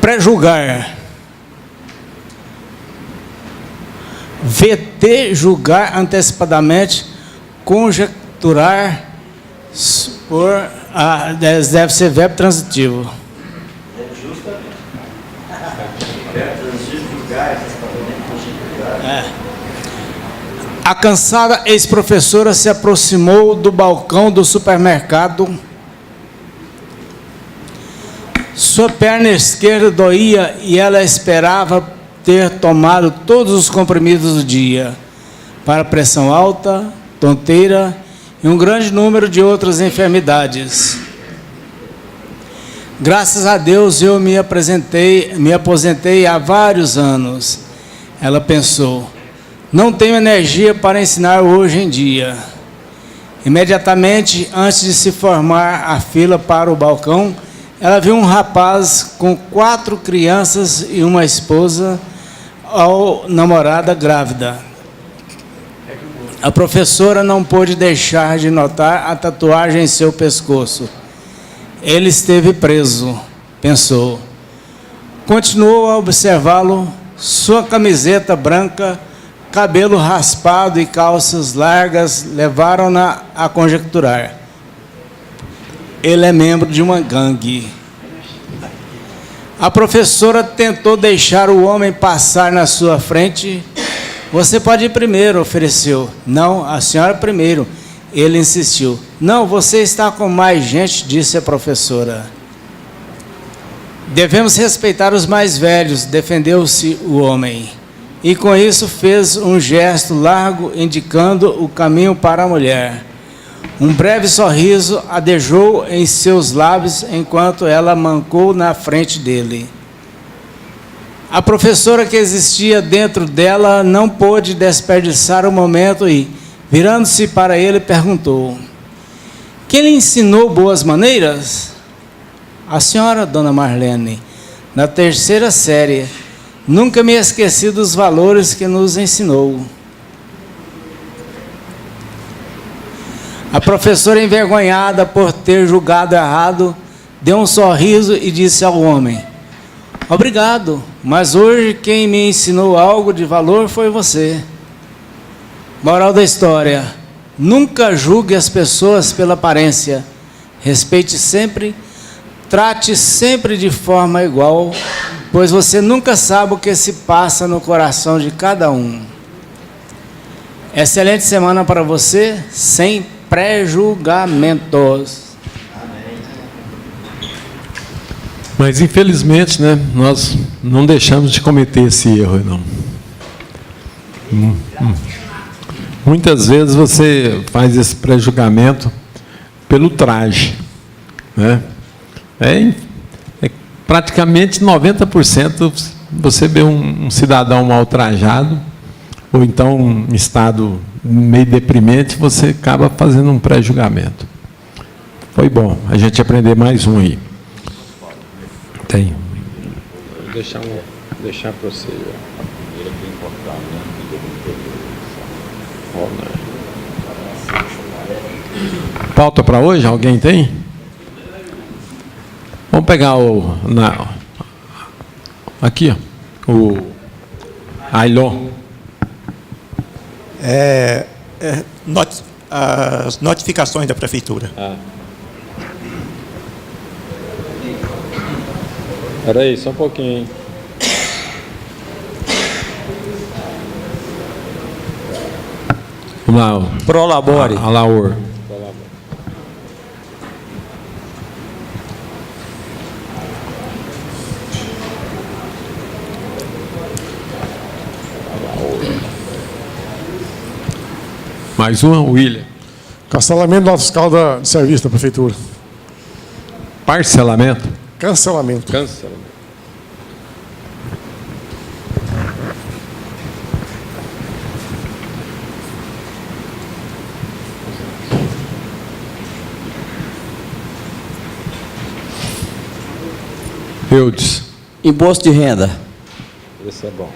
Pré-julgar. VT, julgar antecipadamente, conjecturar, supor, deve ser verbo transitivo. A cansada ex-professora se aproximou do balcão do supermercado. Sua perna esquerda doía e ela esperava ter tomado todos os comprimidos do dia para pressão alta, tonteira e um grande número de outras enfermidades. Graças a Deus eu me aposentei há vários anos. Ela pensou, não tenho energia para ensinar hoje em dia. Imediatamente, antes de se formar a fila para o balcão, ela viu um rapaz com 4 crianças e uma esposa, ou namorada grávida. A professora não pôde deixar de notar a tatuagem em seu pescoço. Ele esteve preso, pensou. Continuou a observá-lo, sua camiseta branca, cabelo raspado e calças largas levaram-na a conjecturar. Ele é membro de uma gangue. A professora tentou deixar o homem passar na sua frente. Você pode ir primeiro, ofereceu. Não, a senhora primeiro. Ele insistiu. Não, você está com mais gente, disse a professora. Devemos respeitar os mais velhos, defendeu-se o homem. E com isso fez um gesto largo, indicando o caminho para a mulher. Um breve sorriso adejou em seus lábios enquanto ela mancou na frente dele. A professora que existia dentro dela não pôde desperdiçar o momento e, virando-se para ele, perguntou: quem lhe ensinou boas maneiras? A senhora, dona Marlene, na 3ª série. Nunca me esqueci dos valores que nos ensinou. A professora, envergonhada por ter julgado errado, deu um sorriso e disse ao homem: obrigado, mas hoje quem me ensinou algo de valor foi você. Moral da história: nunca julgue as pessoas pela aparência. Respeite sempre, trate sempre de forma igual, pois você nunca sabe o que se passa no coração de cada um. Excelente semana para você, sem pré-julgamentos. Mas, infelizmente, né, nós não deixamos de cometer esse erro, não. Muitas vezes você faz esse pré-julgamento pelo traje, né? Praticamente 90% você vê um cidadão mal trajado, ou então em estado meio deprimente, você acaba fazendo um pré-julgamento. Foi bom a gente aprender mais um aí. Tem. Vou deixar para você. Pauta para hoje? Alguém tem? Vamos pegar aqui, ó, o Ailon. As notificações da prefeitura. Espera aí, só um pouquinho, hein? Vamos lá. Prolabore. Alaor. Mais uma, William. Cancelamento do fiscal de serviço da prefeitura. Parcelamento. Cancelamento. Cancelamento. Eudes. Imposto de renda. Esse é bom.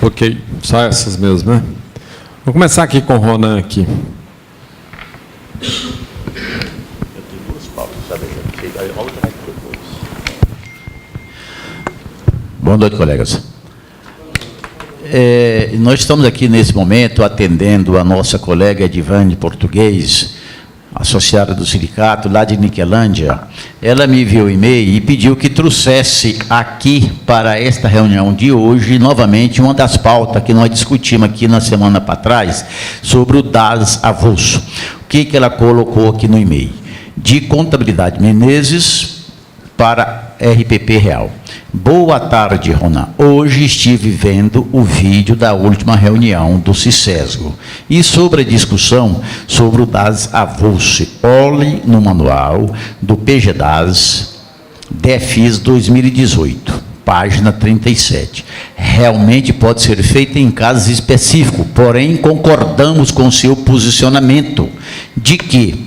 Ok, só essas mesmo, né? Vou começar aqui com o Ronan aqui. Boa noite, colegas. Nós estamos aqui nesse momento atendendo a nossa colega Edivane Português, associada do sindicato lá de Niquelândia. Ela me enviou um e-mail e pediu que trouxesse aqui para esta reunião de hoje, novamente, uma das pautas que nós discutimos aqui na semana para trás, sobre o DAS avulso. O que ela colocou aqui no e-mail? De Contabilidade Menezes para RPP Real. Boa tarde, Ronan. Hoje estive vendo o vídeo da última reunião do CICESGO e sobre a discussão sobre o DAS avulso. Olhe no manual do PGDAS DEFIS 2018, página 37. Realmente pode ser feito em casos específicos, porém concordamos com seu posicionamento de que,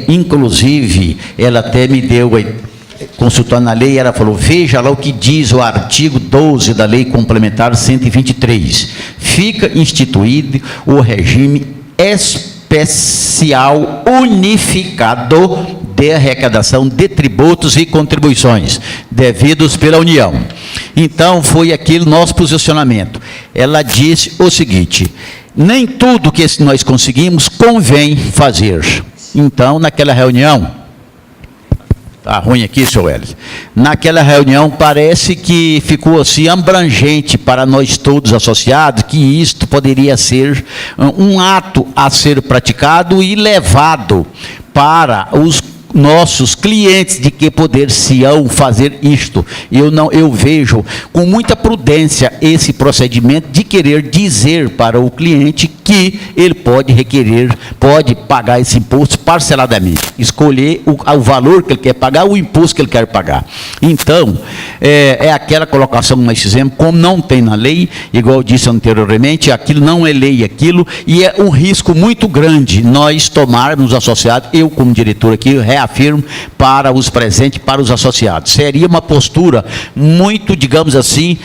inclusive, ela até me deu consultando a lei, ela falou, veja lá o que diz o artigo 12 da Lei Complementar 123. Fica instituído o regime especial unificado de arrecadação de tributos e contribuições devidos pela União. Então, foi aquele nosso posicionamento. Ela disse o seguinte, nem tudo que nós conseguimos convém fazer. Então, naquela reunião, está ruim aqui, senhor Hélio. Naquela reunião, parece que ficou assim abrangente para nós todos associados, que isto poderia ser um ato a ser praticado e levado para os nossos clientes de que poder-se-ão fazer isto. Eu vejo com muita prudência esse procedimento de querer dizer para o cliente que ele pode requerer, pode pagar esse imposto parceladamente, escolher o valor que ele quer pagar, o imposto que ele quer pagar. Então, é aquela colocação que nós fizemos, como não tem na lei, igual eu disse anteriormente, aquilo não é lei, aquilo, e é um risco muito grande nós tomarmos associados, eu como diretor aqui, reafirmo para os presentes, para os associados. Seria uma postura muito, digamos assim,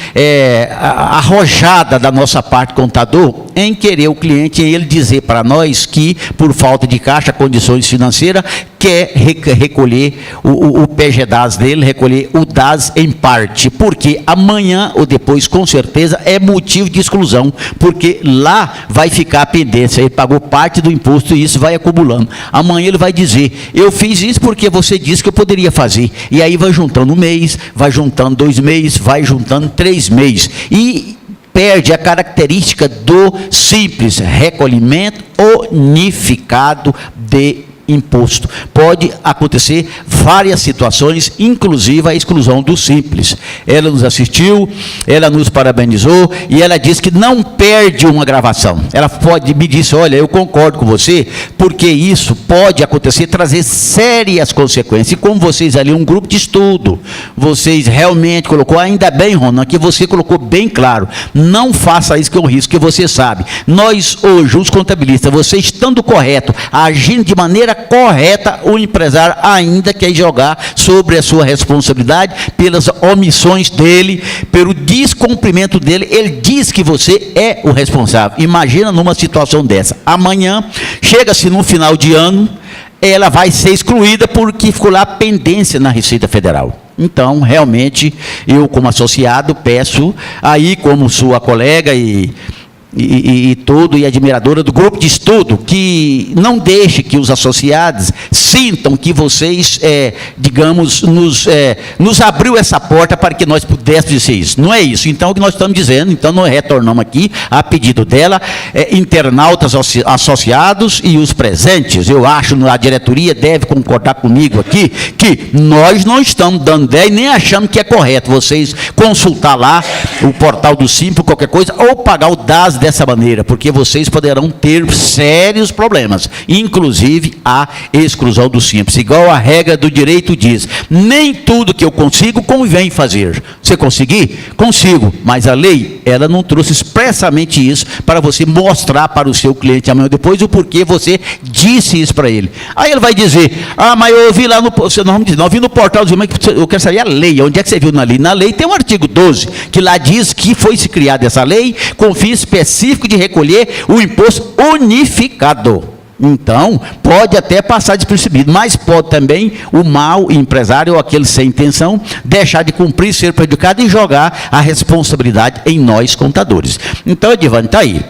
arrojada da nossa parte contador, em querer o cliente, em ele dizer para nós que, por falta de caixa, condições financeiras, quer recolher o PGDAS dele, recolher o DAS em parte, porque amanhã ou depois, com certeza, é motivo de exclusão, porque lá vai ficar a pendência, ele pagou parte do imposto e isso vai acumulando. Amanhã ele vai dizer, eu fiz isso porque você disse que eu poderia fazer, e aí vai juntando um mês, vai juntando 2 meses, vai juntando 3 meses, e perde a característica do simples recolhimento unificado de imposto. Pode acontecer várias situações, inclusive a exclusão do simples. Ela nos assistiu, ela nos parabenizou e ela disse que não perde uma gravação. Ela me disse, olha, eu concordo com você, porque isso pode acontecer, trazer sérias consequências. E como vocês ali, um grupo de estudo, vocês realmente colocou, ainda bem, Ronan, que você colocou bem claro, não faça isso que é um risco, que você sabe. Nós hoje, os contabilistas, você estando correto, agindo de maneira correta, o empresário ainda quer jogar sobre a sua responsabilidade pelas omissões dele, pelo descumprimento dele. Ele diz que você é o responsável. Imagina numa situação dessa. Amanhã, chega-se no final de ano, ela vai ser excluída porque ficou lá pendência na Receita Federal. Então, realmente, eu como associado peço, aí como sua colega e admiradora do grupo de estudo, que não deixe que os associados sintam que vocês, digamos, nos abriu essa porta para que nós pudéssemos dizer isso. Não é isso. Então, o que nós estamos dizendo, então nós retornamos aqui a pedido dela, internautas associados e os presentes. Eu acho que a diretoria deve concordar comigo aqui, que nós não estamos dando ideia e nem achamos que é correto vocês consultar lá o portal do Simples, qualquer coisa, ou pagar o DAS dessa maneira, porque vocês poderão ter sérios problemas, inclusive a exclusão do simples. Igual a regra do direito diz, nem tudo que eu consigo convém fazer. Você conseguir? Consigo. Mas a lei, ela não trouxe expressamente isso para você mostrar para o seu cliente amanhã ou depois o porquê você disse isso para ele. Aí ele vai dizer, mas eu vi lá no... Não, vi no portal, mas eu quero saber a lei. Onde é que você viu na lei? Na lei tem o artigo 12, que lá diz que foi se criada essa lei com fim específico de recolher o imposto unificado. Então, pode até passar despercebido, mas pode também o mau empresário ou aquele sem intenção deixar de cumprir, ser prejudicado e jogar a responsabilidade em nós contadores. Então, Edivane, está aí.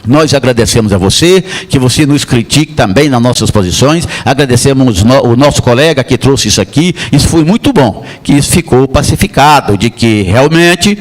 Nós agradecemos a você, que você nos critique também nas nossas posições, agradecemos o nosso colega que trouxe isso aqui, isso foi muito bom, que isso ficou pacificado, de que realmente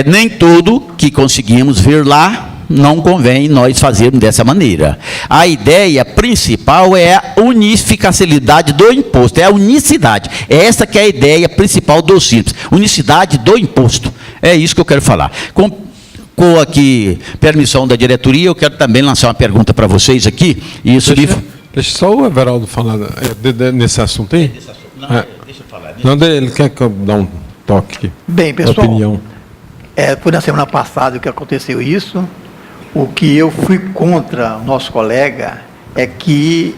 nem tudo que conseguimos ver lá, não convém nós fazermos dessa maneira. A ideia principal é a unificabilidade do imposto, é a unicidade. Essa que é a ideia principal do Simples, unicidade do imposto. É isso que eu quero falar. Com aqui permissão da diretoria, eu quero também lançar uma pergunta para vocês aqui. Isso deixa só o Everaldo falar nesse assunto aí. Não, deixa eu falar. Não, ele quer que eu dê um toque aqui. Bem, pessoal, opinião. Foi na semana passada que aconteceu isso. O que eu fui contra o nosso colega é que,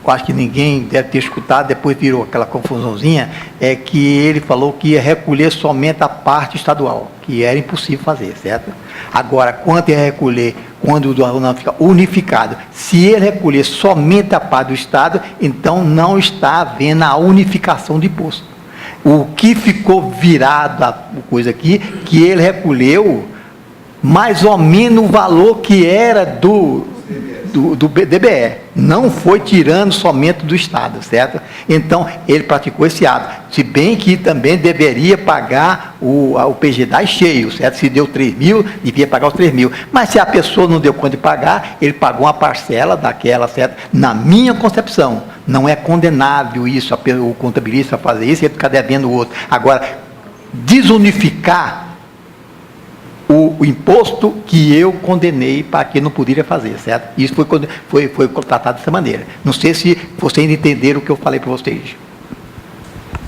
eu acho que ninguém deve ter escutado, depois virou aquela confusãozinha, é que ele falou que ia recolher somente a parte estadual, que era impossível fazer, certo? Agora, quanto ia recolher, quando o não fica unificado, se ele recolher somente a parte do Estado, então não está havendo a unificação de imposto. O que ficou virado a coisa aqui, que ele recolheu mais ou menos o valor que era do DBE, não foi tirando somente do Estado, certo? Então, ele praticou esse ato, se bem que também deveria pagar o PGDAI cheio, certo? Se deu 3 mil, devia pagar os 3 mil, mas se a pessoa não deu conta de pagar, ele pagou uma parcela daquela, certo? Na minha concepção, não é condenável isso, o contabilista fazer isso e ele ficar devendo o outro. Agora, desunificar o imposto que eu condenei para que não poderia fazer, certo? Isso foi tratado dessa maneira. Não sei se vocês entenderam o que eu falei para vocês.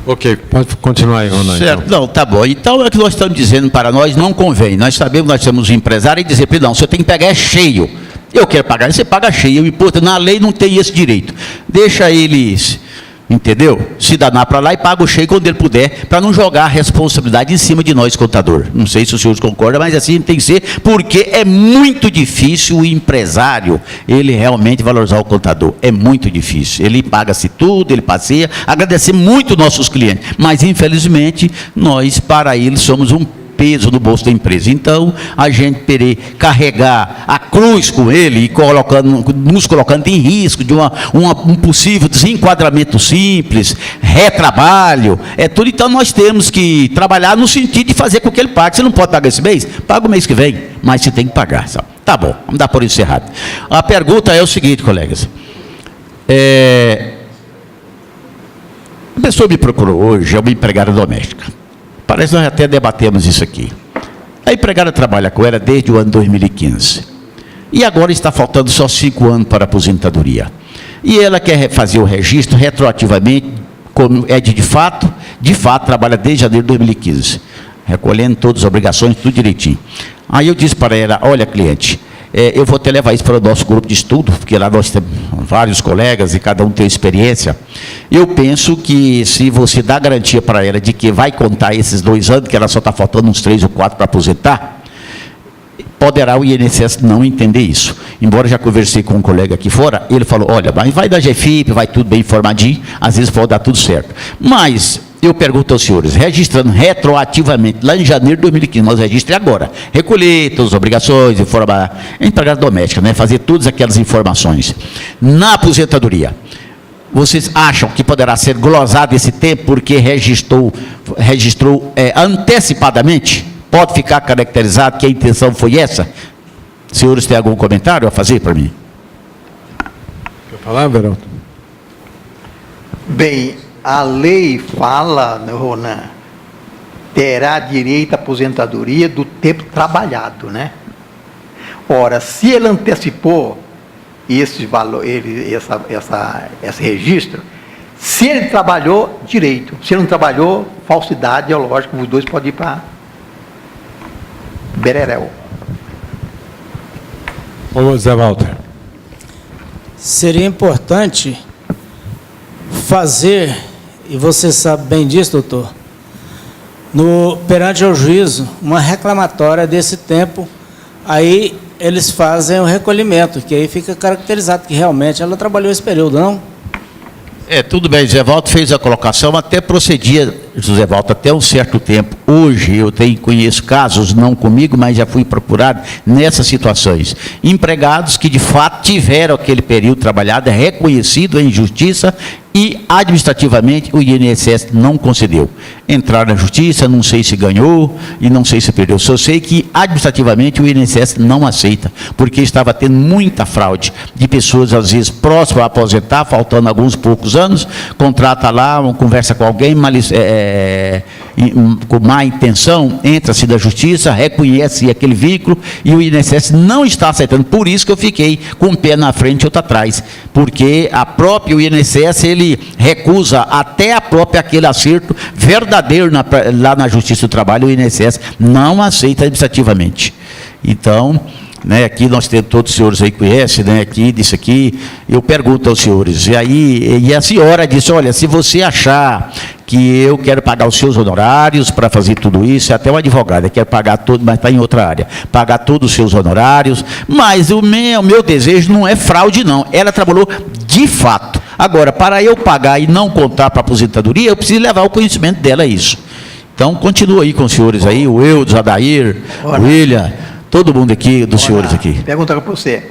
Ok, pode continuar aí, Ronaldo. Certo, então. Não, tá bom. Então é o que nós estamos dizendo para nós, não convém. Nós sabemos, nós somos empresários e dizer, não, você tem que pegar cheio. Eu quero pagar, você paga cheio. O imposto, na lei não tem esse direito. Deixa eles, entendeu? Se danar para lá e paga o cheio quando ele puder, para não jogar a responsabilidade em cima de nós, contador. Não sei se os senhores concordam, mas assim tem que ser, porque é muito difícil o empresário, ele realmente valorizar o contador. É muito difícil. Ele paga-se tudo, ele passeia. Agradecer muito nossos clientes, mas infelizmente nós, para eles, somos um peso no bolso da empresa. Então, a gente querer carregar a cruz com ele e nos colocando em risco de um possível desenquadramento simples, retrabalho, tudo. Então, nós temos que trabalhar no sentido de fazer com que ele pague. Você não pode pagar esse mês? Paga o mês que vem, mas você tem que pagar. Sabe? Tá bom, vamos dar por isso errado. A pergunta é o seguinte, colegas. A pessoa me procurou hoje, é uma empregada doméstica. Parece que nós até debatemos isso aqui. A empregada trabalha com ela desde o ano 2015. E agora está faltando só 5 anos para a aposentadoria. E ela quer fazer o registro retroativamente, como é de fato, trabalha desde janeiro de 2015, recolhendo todas as obrigações, tudo direitinho. Aí eu disse para ela, olha, cliente, eu vou até levar isso para o nosso grupo de estudo, porque lá nós temos vários colegas e cada um tem experiência. Eu penso que se você dá garantia para ela de que vai contar esses 2 anos, que ela só está faltando uns 3 ou 4 para aposentar, poderá o INSS não entender isso. Embora já conversei com um colega aqui fora, ele falou, olha, mas vai da GFIP, vai tudo bem informadinho, às vezes pode dar tudo certo. Mas eu pergunto aos senhores, registrando retroativamente, lá em janeiro de 2015, nós registramos agora, recolher todas as obrigações, informar, empregada doméstica, né, fazer todas aquelas informações. Na aposentadoria, vocês acham que poderá ser glosado esse tempo porque registrou antecipadamente? Pode ficar caracterizado que a intenção foi essa? Senhores, tem algum comentário a fazer para mim? Quer falar, Verão? Bem, a lei fala, Ronan, terá direito à aposentadoria do tempo trabalhado, né? Ora, se ele antecipou esse valor, esse registro, se ele trabalhou, direito. Se ele não trabalhou, falsidade ideológica, os dois podem ir para Bererel. Ô, Zé Walter. Seria importante fazer, e você sabe bem disso, doutor, perante ao juízo, uma reclamatória desse tempo, aí eles fazem o recolhimento, que aí fica caracterizado que realmente ela trabalhou esse período, não? Tudo bem, José Walter fez a colocação, até procedia, José Walter, até um certo tempo. Hoje eu conheço casos, não comigo, mas já fui procurado nessas situações. Empregados que de fato tiveram aquele período trabalhado, reconhecido em justiça, e administrativamente o INSS não concedeu. Entraram na justiça, não sei se ganhou e não sei se perdeu. Só sei que administrativamente o INSS não aceita, porque estava tendo muita fraude de pessoas, às vezes, próximas a aposentar, faltando alguns poucos anos, contrata lá, conversa com alguém, com má intenção, entra-se da justiça, reconhece aquele veículo e o INSS não está aceitando. Por isso que eu fiquei com um pé na frente e outro atrás, porque o INSS, ele recusa até aquele acerto verdadeiro lá na Justiça do Trabalho. O INSS não aceita administrativamente. Então, aqui nós temos, todos os senhores aí conhecem, aqui, disso aqui, eu pergunto aos senhores, e a senhora disse, olha, se você achar que eu quero pagar os seus honorários para fazer tudo isso, até o advogado, quer pagar todo, mas está em outra área, pagar todos os seus honorários, mas o meu desejo não é fraude, não, ela trabalhou de fato. Agora, para eu pagar e não contar para a aposentadoria, eu preciso levar o conhecimento dela isso. Então, continua aí com os senhores aí, o Eudes, o Adair, o William, todo mundo aqui, dos senhores aqui. Pergunta para você.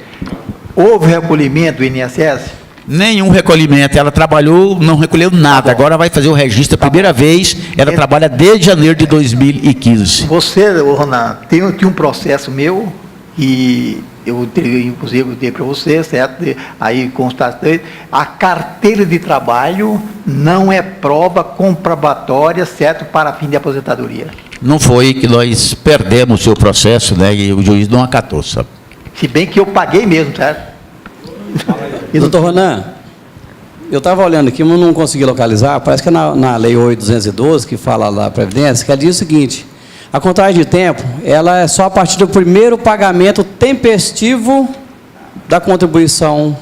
Houve recolhimento do INSS? Nenhum recolhimento. Ela trabalhou, não recolheu nada. Agora vai fazer o registro a primeira vez. Ela trabalha desde janeiro de 2015. Você, Ronan, tinha um processo meu e eu inclusive dei para você, certo? Aí constatei, a carteira de trabalho não é prova comprobatória, certo, para fim de aposentadoria. Não foi que nós perdemos o seu processo, e o juiz não acatou, sabe? Se bem que eu paguei mesmo, certo? E, doutor Ronan, eu estava olhando aqui, mas não consegui localizar, parece que é na Lei 8.212, que fala da Previdência, que ela diz o seguinte: a contagem de tempo, ela é só a partir do primeiro pagamento tempestivo da contribuição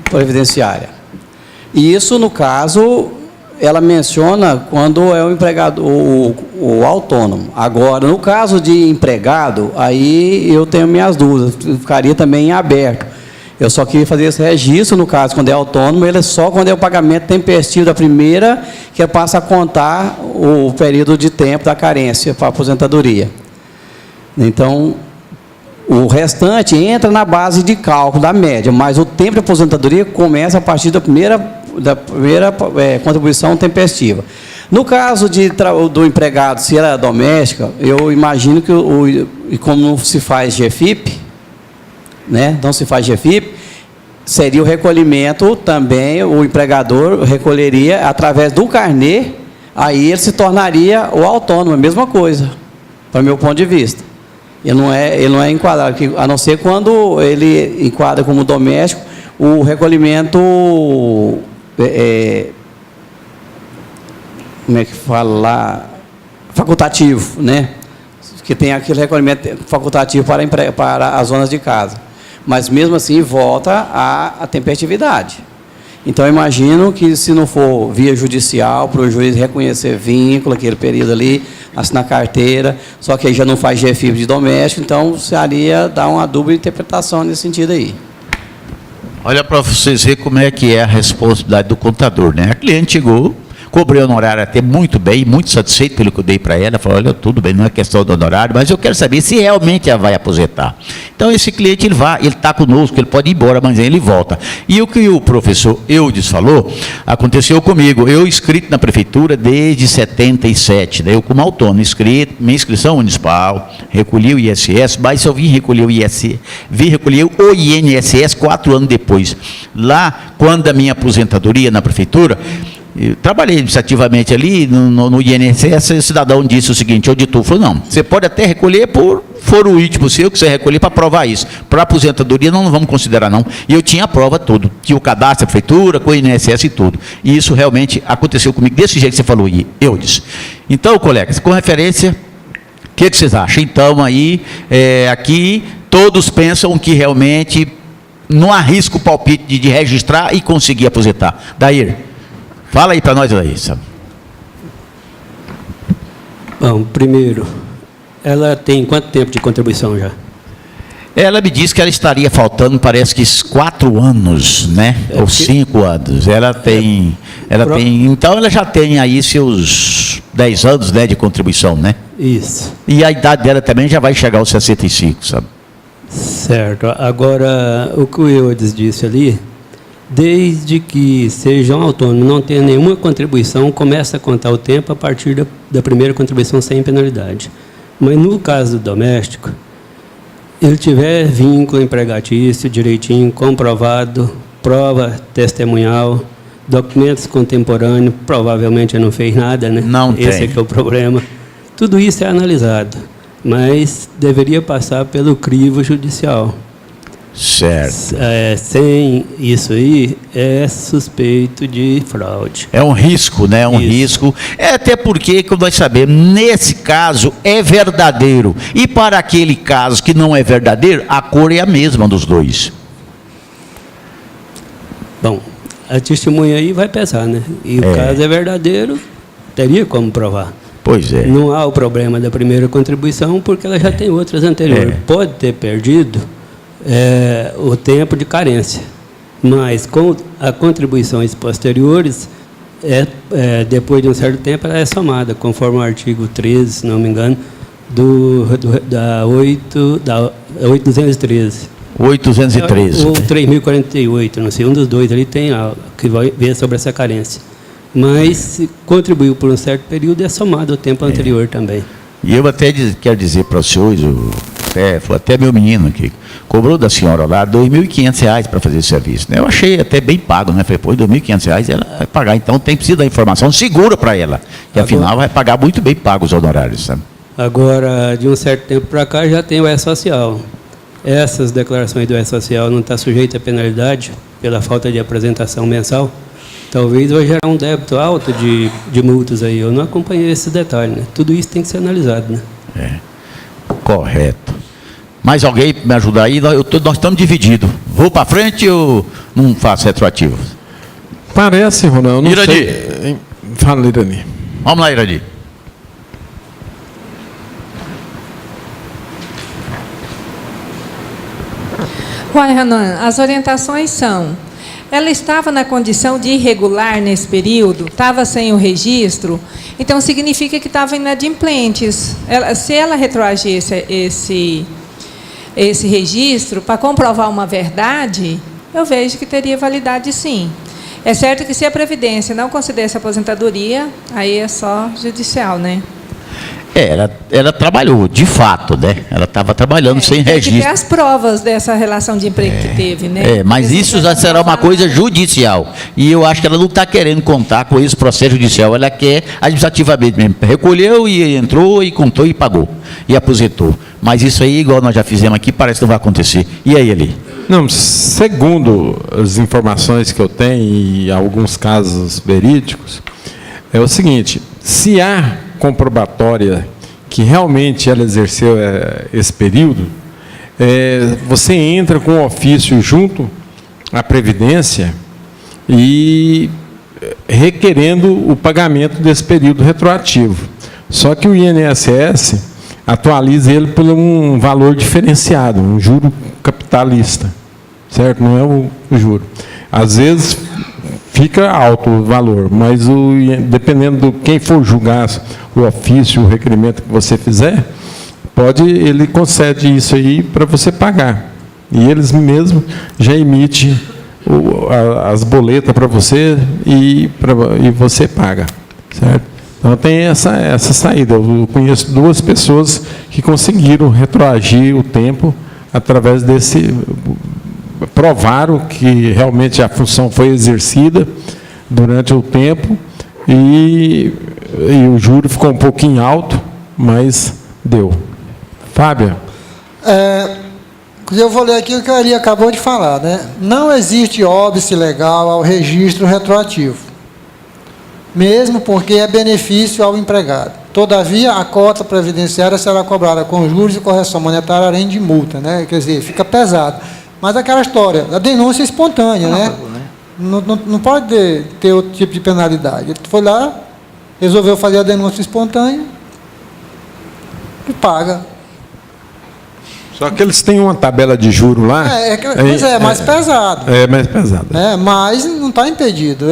previdenciária. E isso, no caso, ela menciona quando é o empregado, o autônomo. Agora, no caso de empregado, aí eu tenho minhas dúvidas, ficaria também em aberto. Eu só queria fazer esse registro, no caso, quando é autônomo, ele é só quando é o pagamento tempestivo da primeira, que passa a contar o período de tempo da carência para a aposentadoria. Então, o restante entra na base de cálculo da média, mas o tempo de aposentadoria começa a partir da primeira contribuição tempestiva. No caso do empregado, se ela é doméstica, eu imagino que, como não se faz GFIP, não se faz GFIP, seria o recolhimento também, o empregador recolheria através do carnê, aí ele se tornaria o autônomo, a mesma coisa, para o meu ponto de vista. Ele não é enquadrado, a não ser quando ele enquadra como doméstico, o recolhimento, como é que fala lá, facultativo, que tem aquele recolhimento facultativo para as zonas de casa. Mas, mesmo assim, volta à tempestividade. Então, eu imagino que, se não for via judicial, para o juiz reconhecer vínculo, aquele período ali, assinar carteira, só que aí já não faz GFIP de doméstico, então, seria dar uma dupla interpretação nesse sentido aí. Olha para vocês verem como é que é a responsabilidade do contador, A cliente chegou, cobrei o honorário até muito bem, muito satisfeito pelo que eu dei para ela, falou, olha, tudo bem, não é questão do honorário, mas eu quero saber se realmente ela vai aposentar. Então, esse cliente, ele está conosco, ele pode ir embora, mas ele volta. E o que o professor Eudes falou, aconteceu comigo. Eu inscrito na prefeitura desde 77, eu como autônomo, minha inscrição municipal, recolhi o ISS, mas só vim recolher o INSS 4 anos depois. Lá, quando a minha aposentadoria na prefeitura, eu trabalhei administrativamente ali no INSS, o cidadão disse o seguinte, o auditor falou, não, você pode até recolher por for o íntimo seu que você recolher para provar isso. Para aposentadoria não vamos considerar não. E eu tinha a prova tudo, tinha o cadastro da prefeitura, com o INSS e tudo. E isso realmente aconteceu comigo, desse jeito que você falou, Eudes. Então, colegas, com referência, o que vocês acham? Então, aí, aqui, todos pensam que realmente não arrisca o palpite de registrar e conseguir aposentar. Daí, fala aí para nós, Daí. Bom, primeiro, ela tem quanto tempo de contribuição já? Ela me disse que ela estaria faltando, parece que 4 anos, né? Ou 5 anos. Ela tem, então ela já tem aí seus 10 anos, né, de contribuição, né? Isso. E a idade dela também já vai chegar aos 65, sabe? Certo. Agora, o que o Eudes disse ali, desde que sejam autônomos, não tenha nenhuma contribuição, começa a contar o tempo a partir da primeira contribuição sem penalidade. Mas no caso do doméstico, ele tiver vínculo empregatício direitinho, comprovado, prova testemunhal, documentos contemporâneos, provavelmente não fez nada, né? Não tem. Esse é que é o problema. Tudo isso é analisado, mas deveria passar pelo crivo judicial. Certo. Sem isso aí, é suspeito de fraude. É um risco, né? Um risco. Até porque, como nós sabemos, nesse caso é verdadeiro. E para aquele caso que não é verdadeiro, a cor é a mesma dos dois. Bom, a testemunha aí vai pesar, né? E o caso é verdadeiro, teria como provar. Pois é. Não há o problema da primeira contribuição, porque ela já tem outras anteriores. Pode ter perdido o tempo de carência, mas com as contribuições posteriores, depois de um certo tempo, ela é somada, conforme o artigo 13, se não me engano, da 813. 813. Ou 3048, não sei, um dos dois ali tem que vai ver sobre essa carência. Mas se contribuiu por um certo período, é somado ao tempo anterior também. E eu até quero dizer para os senhores, foi até meu menino que cobrou da senhora lá R$ 2.500 para fazer esse serviço. Eu achei até bem pago, né? Falei, pô, R$ 2.500 ela vai pagar, então precisa dar informação segura para ela. E afinal vai pagar muito bem pago os honorários, sabe? Agora, de um certo tempo para cá, já tem o E-Social. Essas declarações do E-Social não estão sujeitas a penalidade pela falta de apresentação mensal. Talvez vai gerar um débito alto de multas aí. Eu não acompanhei esse detalhe, né? Tudo isso tem que ser analisado, né? Correto. Mais alguém me ajudar aí? Nós estamos divididos. Vou para frente ou não faço retroativo? Parece, Ronaldo. Não Irani. sei. Fala, Irani. Vamos lá, Irani. Uai, Renan, as orientações são: ela estava na condição de irregular nesse período, estava sem o registro, então significa que estava inadimplente. Se ela retroagisse esse registro para comprovar uma verdade, eu vejo que teria validade sim. É certo que se a Previdência não conceder essa aposentadoria, aí é só judicial, né? Ela trabalhou, de fato, né? Ela estava trabalhando sem registro. Tem que ter as provas dessa relação de emprego que teve, né? Mas isso já será uma coisa judicial. E eu acho que ela não está querendo contar com esse processo judicial. Ela quer administrativamente mesmo. Recolheu e entrou e contou e pagou. E aposentou. Mas isso aí, igual nós já fizemos aqui, parece que não vai acontecer. E aí, Eli? Não, segundo as informações que eu tenho e alguns casos verídicos, é o seguinte: se há comprobatória que realmente ela exerceu esse período, você entra com um ofício junto à Previdência e requerendo o pagamento desse período retroativo. Só que o INSS atualiza ele por um valor diferenciado, um juro capitalista, certo? Não é o juro. Às vezes fica alto o valor, mas dependendo de quem for julgar o ofício, o requerimento que você fizer, ele concede isso aí para você pagar. E eles mesmos já emitem as boletas para você e você paga, certo? Então tem essa saída. Eu conheço 2 pessoas que conseguiram retroagir o tempo através desse... Provaram que realmente a função foi exercida durante o tempo e o juro ficou um pouquinho alto, mas deu. Fábio? Eu vou ler aqui o que a Eli acabou de falar, né? Não existe óbice legal ao registro retroativo, mesmo porque é benefício ao empregado. Todavia, a cota previdenciária será cobrada com juros e correção monetária além de multa, né? Quer dizer, fica pesado. Mas aquela história, a denúncia é espontânea, né? Não pode ter outro tipo de penalidade. Ele foi lá, resolveu fazer a denúncia espontânea e paga. Só que eles têm uma tabela de juro lá. Pois é mais pesado. É mais pesado. Né? Mas não está impedido.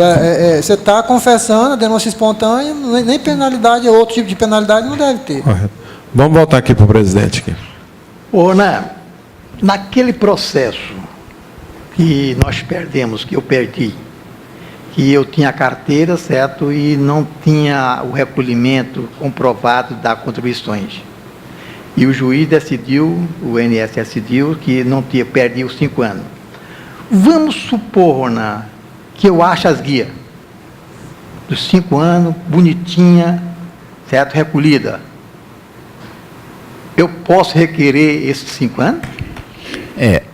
Você está confessando a denúncia espontânea, nem penalidade, outro tipo de penalidade não deve ter. Correto. Vamos voltar aqui para o presidente. Naquele processo que nós perdemos, que eu perdi, que eu tinha a carteira, certo, e não tinha o recolhimento comprovado das contribuições. E o juiz decidiu, o INSS decidiu, que não tinha, perdi os 5 anos. Vamos supor, que eu acho as guias dos 5 anos, bonitinha, certo, recolhida. Eu posso requerer esses 5 anos?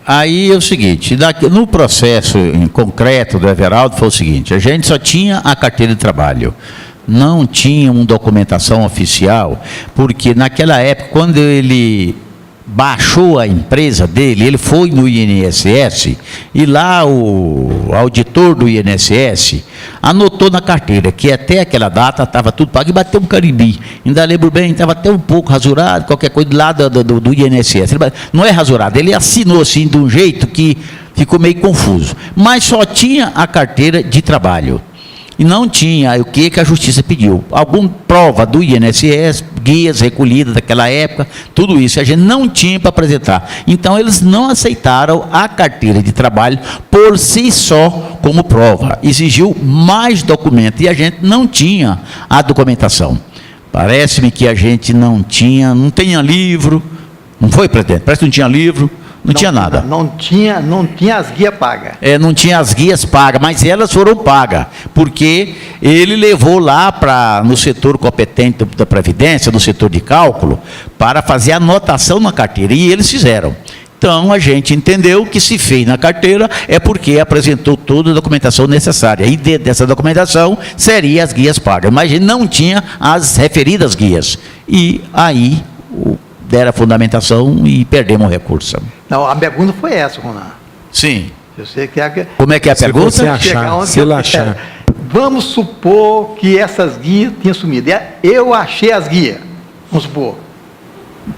Aí é o seguinte, no processo em concreto do Everaldo foi o seguinte, a gente só tinha a carteira de trabalho, não tinha uma documentação oficial, porque naquela época, quando ele baixou a empresa dele, ele foi no INSS, e lá o auditor do INSS anotou na carteira que até aquela data estava tudo pago, e bateu um carimbi, ainda lembro bem, estava até um pouco rasurado, qualquer coisa lá do INSS, não é rasurado, ele assinou assim de um jeito que ficou meio confuso, mas só tinha a carteira de trabalho. E não tinha o que a justiça pediu. Alguma prova do INSS, guias recolhidas daquela época, tudo isso a gente não tinha para apresentar. Então, eles não aceitaram a carteira de trabalho por si só como prova. Exigiu mais documento e a gente não tinha a documentação. Parece-me que a gente não tinha livro. Não foi, presidente? Parece que não tinha livro. Não tinha nada. Não tinha as guias pagas. Não tinha as guias pagas, mas elas foram pagas, porque ele levou lá no setor competente da Previdência, no setor de cálculo, para fazer anotação na carteira, e eles fizeram. Então, a gente entendeu que se fez na carteira é porque apresentou toda a documentação necessária, e dentro dessa documentação seriam as guias pagas, mas a gente não tinha as referidas guias. E aí deram a fundamentação e perdemos o recurso. Não, a pergunta foi essa, Ronan. Sim. Eu sei que Como é que é a pergunta? Se ele achar. Vamos supor que essas guias tinham sumido. Eu achei as guias. Vamos supor.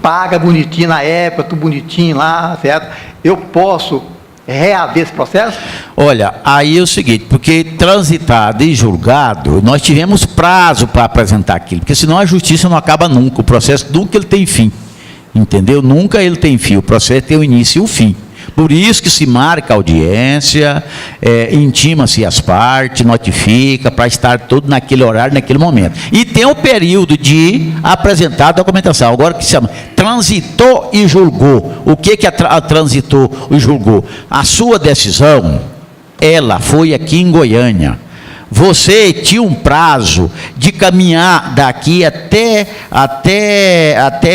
Paga bonitinho na época, tudo bonitinho lá, certo? Eu posso reaver esse processo? Olha, aí é o seguinte, porque transitado e julgado, nós tivemos prazo para apresentar aquilo, porque senão a justiça não acaba nunca, o processo nunca ele tem fim. Entendeu? Nunca ele tem fim, o processo tem o início e o fim. Por isso que se marca a audiência, intima-se as partes, notifica, para estar tudo naquele horário, naquele momento. E tem o período de apresentar a documentação. Agora que se chama transitou e julgou. O que a transitou e julgou? A sua decisão, ela foi aqui em Goiânia. Você tinha um prazo de caminhar daqui até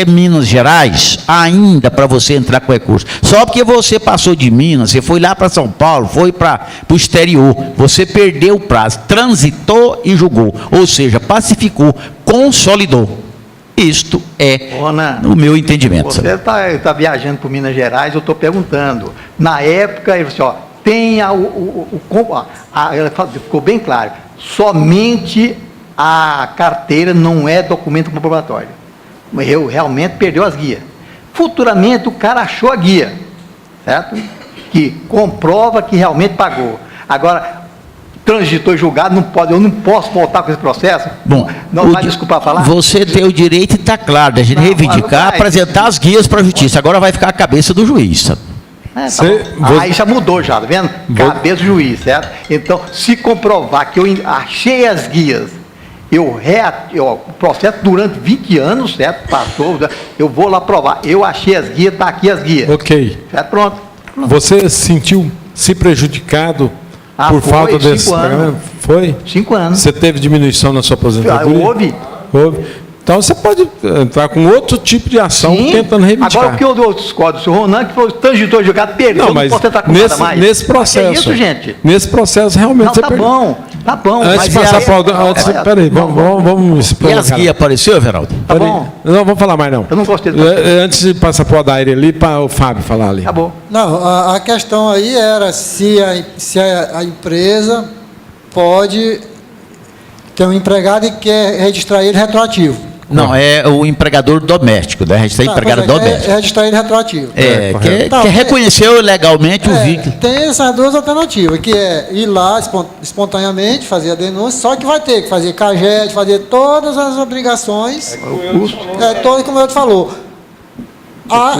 Minas Gerais, ainda para você entrar com recurso. Só porque você passou de Minas, você foi lá para São Paulo, foi para o exterior, você perdeu o prazo, transitou e julgou, ou seja, pacificou, consolidou. Isto é o meu entendimento. Você está viajando por Minas Gerais, eu estou perguntando. Na época, ele falou assim, tem ficou bem claro, somente a carteira não é documento comprobatório. Eu realmente perdeu as guias. Futuramente o cara achou a guia, certo? Que comprova que realmente pagou. Agora, transitou e julgado, eu não posso voltar com esse processo? Bom, não vai desculpar falar? Você tem o direito, e está claro, da gente reivindicar, apresentar as guias para a justiça. Agora vai ficar a cabeça do juiz. Tá aí já mudou, já, tá vendo? Cabeça do juiz, certo? Então, se comprovar que eu achei as guias, o processo durante 20 anos, certo? Passou, eu vou lá provar. Eu achei as guias, está aqui as guias. Ok. Certo? Pronto. Você se prejudicado por falta desse pagamento? Foi? 5 anos. Você teve diminuição na sua aposentadoria? Houve. Então você pode entrar com outro tipo de ação tentando reivindicar. Agora o que eu dou discordo do senhor Ronan, que foi o transitor jogado, perdeu, não posso tentar com nada mais. Nesse processo. É isso, gente? Nesse processo, realmente não, você perdeu. Tá bom. Antes de passar para peraí, vamos explicar. E as guias apareceu, Everaldo? Tá bom. Não, vamos falar mais não. Eu não gostei do antes de passar para o Odair ali, para o Fábio falar ali. Tá bom. Não, a questão aí era se a empresa pode ter um empregado e quer registrar ele retroativo. Não, é o empregador doméstico, né? Registrar empregado doméstico. É registrar ele retroativo. Que reconheceu legalmente o vínculo. Tem essas duas alternativas, que é ir lá espontaneamente, fazer a denúncia, só que vai ter que fazer CAGED, fazer todas as obrigações. Todo como eu te falou.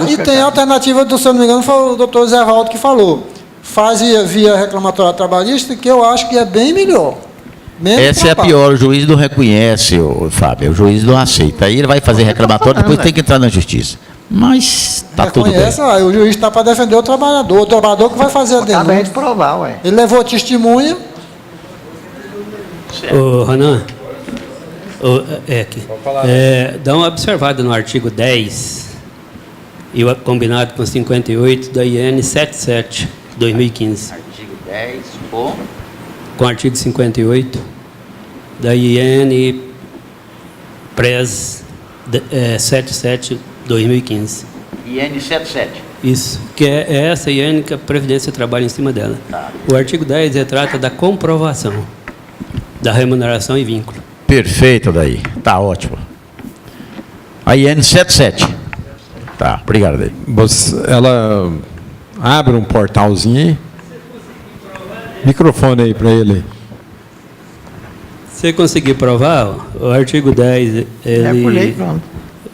E tem a alternativa, se eu não me engano, foi o doutor Zé Valdo que faz via reclamatória trabalhista, que eu acho que é bem melhor. Essa é a pior, o juiz não reconhece, Fábio, o juiz não aceita. Aí ele vai fazer reclamatório, depois tem que entrar na justiça. Mas está tudo bem. O juiz está para defender o trabalhador que vai fazer a denúncia. De provar, ué. Ele levou testemunha. Ô, Ronan, dá uma observada no artigo 10, e o combinado com 58 da IN 77, 2015. Artigo 10, com o artigo 58 da IN PRES 77 2015. IN 77. Isso, que é essa IN que a Previdência trabalha em cima dela. Tá. O artigo 10 trata da comprovação da remuneração e vínculo. Perfeito daí, tá ótimo. A IN 77. Tá, obrigado daí. Ela abre um portalzinho aí. Microfone aí para ele. Se conseguir provar, o artigo 10,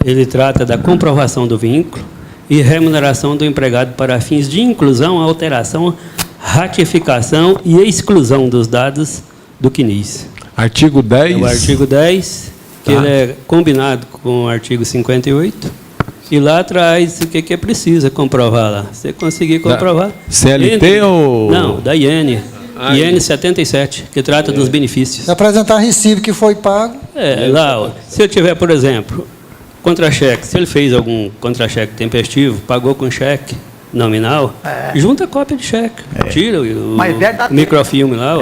ele trata da comprovação do vínculo e remuneração do empregado para fins de inclusão, alteração, ratificação e exclusão dos dados do CNIS. Artigo 10? O artigo 10, que ele é combinado com o artigo 58, e lá atrás o que é preciso comprovar lá. Se conseguir comprovar... CLT ou... Não, da IN 77, que trata dos benefícios. Se apresentar recibo que foi pago. Lá, se eu tiver, por exemplo, contra-cheque, se ele fez algum contra-cheque tempestivo, pagou com cheque nominal, junta a cópia de cheque, tira o microfilme lá,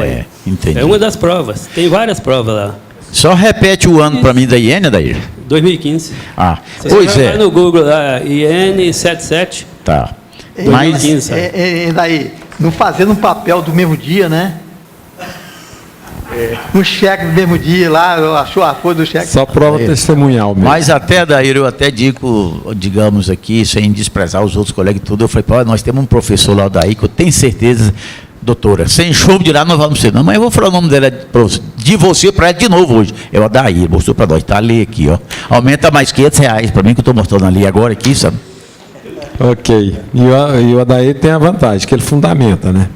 entendi. É uma das provas, tem várias provas lá. Só repete o ano para mim da IN, Adair. 2015. Pois você vai no Google lá, IN 77. Tá. 2015. Daí, não fazendo um papel do mesmo dia, né? Um cheque do mesmo dia lá, achou a cor do cheque. Só prova testemunhal mesmo. Mas até, Daí, eu até digo, digamos aqui, sem desprezar os outros colegas e tudo, eu falei, nós temos um professor lá daí que eu tenho certeza, doutora, sem show de lá nós vamos ser, não, mas eu vou falar o nome dela de você para ela de novo hoje. É o Adair, mostrou para nós, está ali aqui, ó. Aumenta mais R$500 para mim que eu estou mostrando ali agora, aqui, sabe? Ok. E o Adair tem a vantagem, que ele fundamenta, né?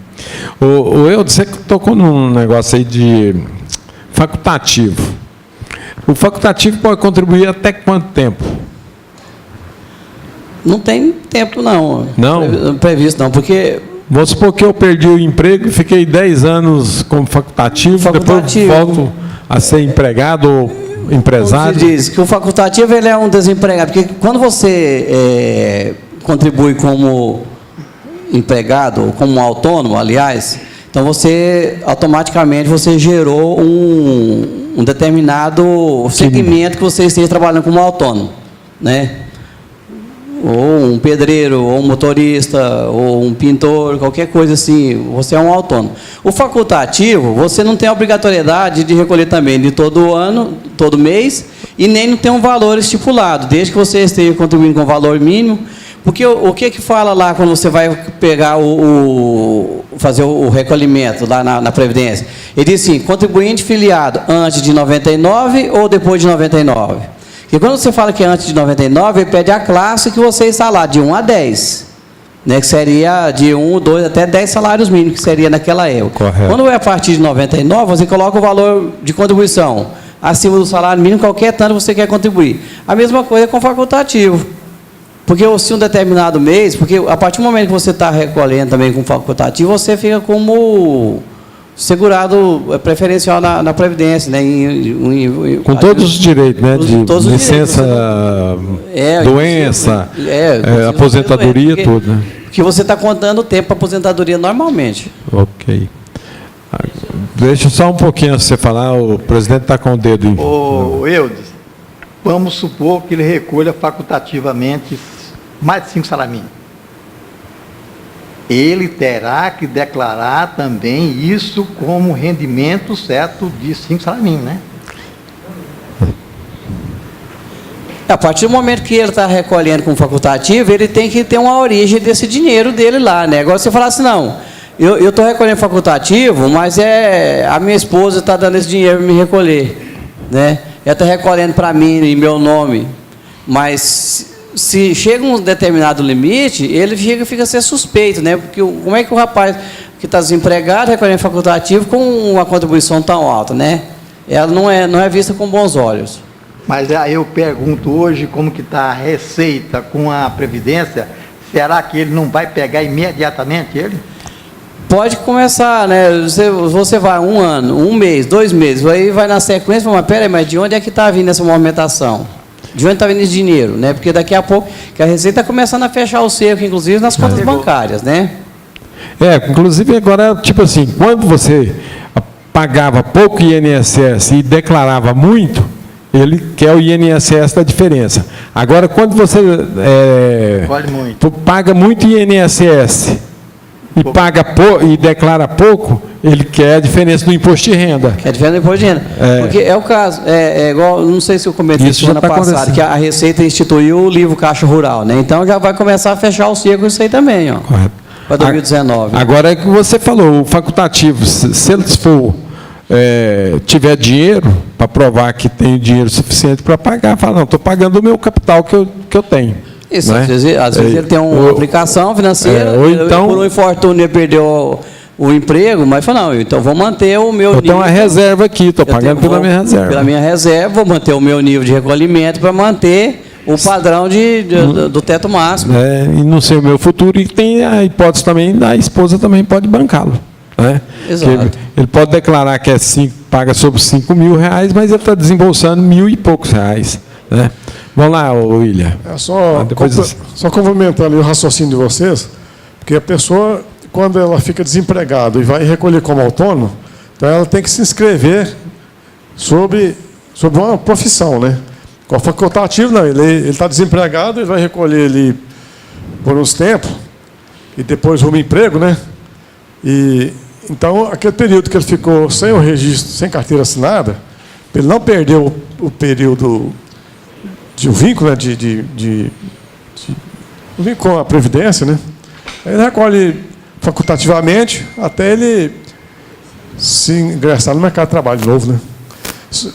O Eudo, você tocou num negócio aí de facultativo. O facultativo pode contribuir até quanto tempo? Não tem tempo, não. Não? Previsto, não, porque... Vamos supor que eu perdi o emprego e fiquei 10 anos como facultativo, depois volto a ser empregado ou empresário. Você diz que o facultativo ele é um desempregado, porque quando você contribui como empregado, ou como autônomo, aliás, então você, automaticamente, você gerou um determinado segmento que você esteja trabalhando como autônomo, né? Ou um pedreiro, ou um motorista, ou um pintor, qualquer coisa assim, você é um autônomo. O facultativo, você não tem a obrigatoriedade de recolher também de todo ano, todo mês, e nem não tem um valor estipulado, desde que você esteja contribuindo com valor mínimo, porque o que fala lá quando você vai pegar fazer o recolhimento lá na Previdência? Ele diz assim, contribuinte filiado antes de 99 ou depois de 99? Porque quando você fala que é antes de 99, ele pede a classe que você está lá, de 1 a 10. Né, que seria de 1, 2, até 10 salários mínimos, que seria naquela época. Correto. Quando é a partir de 99, você coloca o valor de contribuição acima do salário mínimo, qualquer tanto você quer contribuir. A mesma coisa com o facultativo. Porque se um determinado mês, porque a partir do momento que você está recolhendo também com facultativo, você fica como segurado preferencial na Previdência, né? Com todos os direitos, né? De todos os licença, doença, aposentadoria, porque, tudo, né? Que você está contando o tempo para aposentadoria normalmente. Ok. Deixa só um pouquinho antes de você falar, o presidente está com o dedo em... Ô, Eudes, vamos supor que ele recolha facultativamente mais de 5 salários mínimos. Ele terá que declarar também isso como rendimento certo de 5 salários mínimos, né? A partir do momento que ele está recolhendo como facultativo, ele tem que ter uma origem desse dinheiro dele lá, né? Agora você falar assim, não, eu estou recolhendo facultativo, mas a minha esposa está dando esse dinheiro para me recolher, né? Ela está recolhendo para mim em meu nome, mas se chega um determinado limite, ele fica a ser suspeito, né? Porque como é que o rapaz que está desempregado recolhendo facultativo com uma contribuição tão alta, né? Ela não é vista com bons olhos. Mas aí eu pergunto hoje como que está a receita com a Previdência, será que ele não vai pegar imediatamente ele? Pode começar, né? Você vai 1 ano, 1 mês, 2 meses, aí vai na sequência, mas peraí, mas de onde é que está vindo essa movimentação? De onde está vindo esse dinheiro, né? Porque daqui a pouco, que a Receita está começando a fechar o cerco, inclusive nas contas bancárias, né? Inclusive agora, tipo assim, quando você pagava pouco INSS e declarava muito, ele quer o INSS da diferença. Agora, quando você paga muito INSS e declara pouco, ele quer a diferença do imposto de renda. Quer a diferença do imposto de renda. Porque é o caso, igual, não sei se eu comentei semana passada, que a Receita instituiu o livro Caixa Rural, né? Então já vai começar a fechar o círculo isso aí também, ó. Correto. Para 2019. Agora é que você falou, o facultativo, se ele for tiver dinheiro para provar que tem dinheiro suficiente para pagar, fala, não, estou pagando o meu capital que eu tenho. Isso, né? às vezes ele tem uma aplicação financeira, ou então, por um infortúnio ele perdeu o emprego, mas fala, não, então vou manter o meu nível. Então a reserva aqui, estou pagando pela minha reserva. Pela minha reserva, vou manter o meu nível de recolhimento para manter o padrão do teto máximo. E não sei o meu futuro, e tem a hipótese também da esposa também pode bancá-lo. Né? Exato. Ele pode declarar que paga sobre R$5.000, mas ele está desembolsando R$1.000 e poucos. Né? Vamos lá, William. Só complementando ali o raciocínio de vocês, porque a pessoa, quando ela fica desempregada e vai recolher como autônomo, então ela tem que se inscrever sobre uma profissão, né? Com o facultativo, não, ele está desempregado, ele vai recolher ali por uns tempos, e depois arruma emprego, né? Então, aquele período que ele ficou sem o registro, sem carteira assinada, ele não perdeu o período de um vínculo, né, o vínculo com a Previdência, né? Ele recolhe facultativamente até ele se ingressar no mercado de trabalho de novo, né?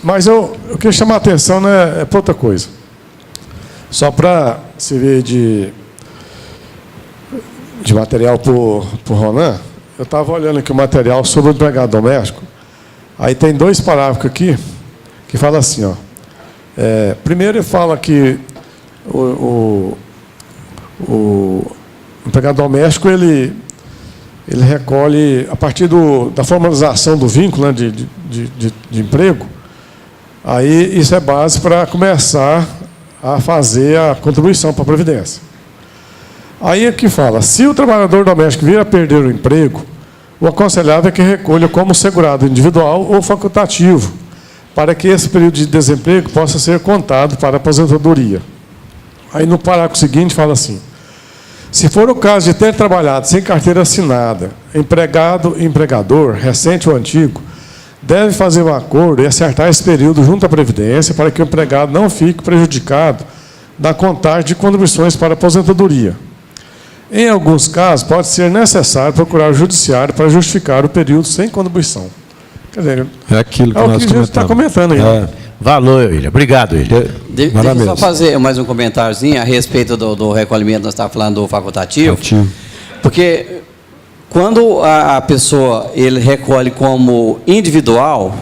Mas eu queria chamar a atenção, né, para outra coisa. Só para se ver de material por Ronan, eu estava olhando aqui o material sobre o empregado doméstico, aí tem 2 parágrafos aqui, que fala assim, ó. Primeiro ele fala que o empregado doméstico, ele recolhe, a partir da formalização do vínculo, né, de emprego, aí isso é base para começar a fazer a contribuição para a Previdência. Aí aqui fala, se o trabalhador doméstico vir a perder o emprego, o aconselhável é que recolha como segurado individual ou facultativo, para que esse período de desemprego possa ser contado para a aposentadoria. Aí no parágrafo seguinte fala assim, se for o caso de ter trabalhado sem carteira assinada, empregado e empregador, recente ou antigo, deve fazer um acordo e acertar esse período junto à Previdência para que o empregado não fique prejudicado na contagem de contribuições para a aposentadoria. Em alguns casos, pode ser necessário procurar o judiciário para justificar o período sem contribuição. Quer dizer, é aquilo que nós a gente está comentando aí. Valor, William. Obrigado, William. Deixa eu só fazer mais um comentáriozinho a respeito do recolhimento, nós estávamos falando do facultativo. Porque quando a pessoa ele recolhe como individual,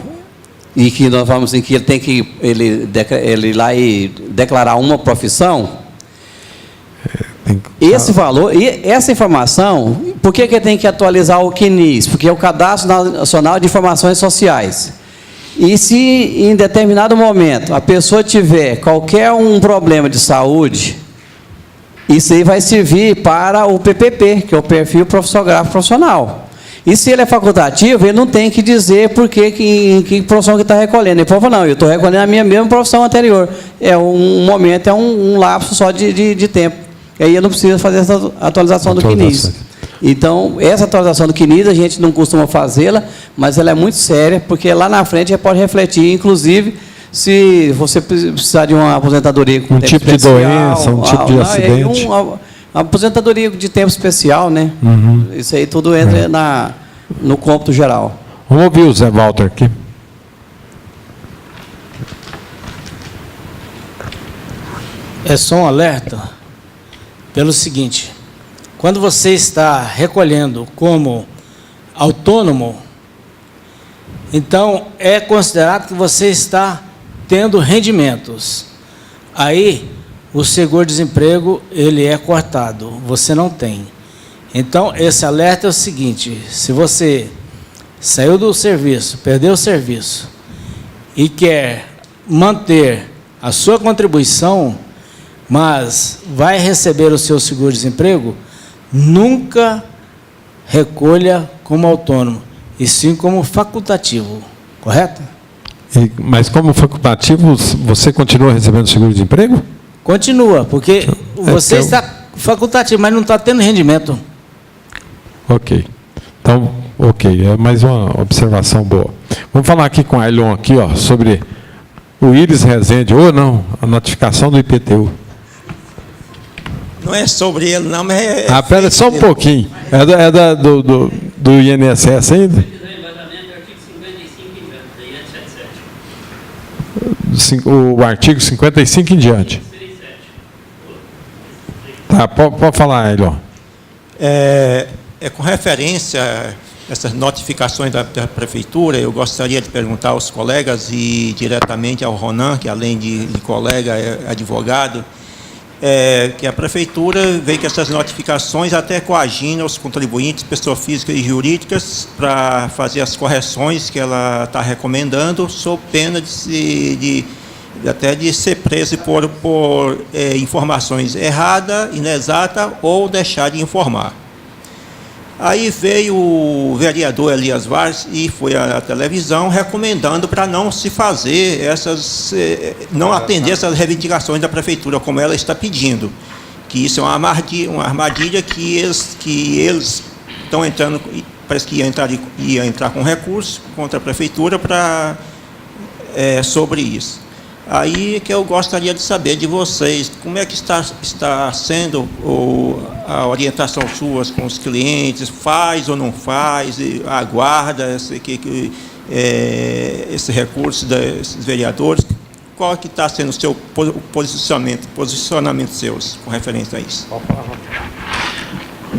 e que nós falamos assim, que ele tem que ele ir lá e declarar uma profissão, Esse valor, e essa informação, por que tem que atualizar o CNIS? Porque é o Cadastro Nacional de Informações Sociais. E se em determinado momento a pessoa tiver qualquer um problema de saúde, isso aí vai servir para o PPP, que é o Perfil Profissionográfico Profissional. E se ele é facultativo, ele não tem que dizer por que profissão que está recolhendo. Ele fala, não, eu estou recolhendo a minha mesma profissão anterior. É um momento, é um lapso só de tempo. E aí eu não preciso fazer essa atualização do CNIS. Então, essa atualização do CNIS, a gente não costuma fazê-la, mas ela é muito séria, porque lá na frente já pode refletir, inclusive, se você precisar de uma aposentadoria com tempo tipo especial, de doença, um tipo de acidente. Uma aposentadoria de tempo especial, né? Isso aí tudo entra no cômputo geral. Vamos ouvir o Zé Walter aqui. É só um alerta pelo seguinte: quando você está recolhendo como autônomo, então é considerado que você está tendo rendimentos. Aí o seguro-desemprego ele é cortado, você não tem. Então esse alerta é o seguinte: se você saiu do serviço, perdeu o serviço e quer manter a sua contribuição, mas vai receber o seu seguro-desemprego, nunca recolha como autônomo, e sim como facultativo, correto? Mas como facultativo, você continua recebendo seguro-desemprego? Continua, porque você está facultativo, mas não está tendo rendimento. Ok. Então, ok, é mais uma observação boa. Vamos falar aqui com a Ailon aqui, ó, sobre o Íris Rezende, ou não, a notificação do IPTU. Não é sobre ele, não, mas é... Espera só um pouquinho. Do INSS ainda? O artigo 55 em diante. Tá, pode falar, Ailon. É com referência a essas notificações da Prefeitura, eu gostaria de perguntar aos colegas e diretamente ao Ronan, que além de colega é advogado, que a Prefeitura veio com essas notificações até coagindo os contribuintes, pessoas físicas e jurídicas, para fazer as correções que ela está recomendando, sob pena até de ser preso por informações erradas, inexatas, ou deixar de informar. Aí veio o vereador Elias Vaz e foi à televisão recomendando para não se fazer não atender essas reivindicações da Prefeitura, como ela está pedindo. Que isso é uma armadilha que eles estão entrando, parece que ia entrar com recurso contra a Prefeitura sobre isso. Aí que eu gostaria de saber de vocês, como é que está sendo a orientação suas com os clientes, faz ou não faz, aguarda esse recurso desses vereadores, qual que está sendo o seu posicionamento seus com referência a isso?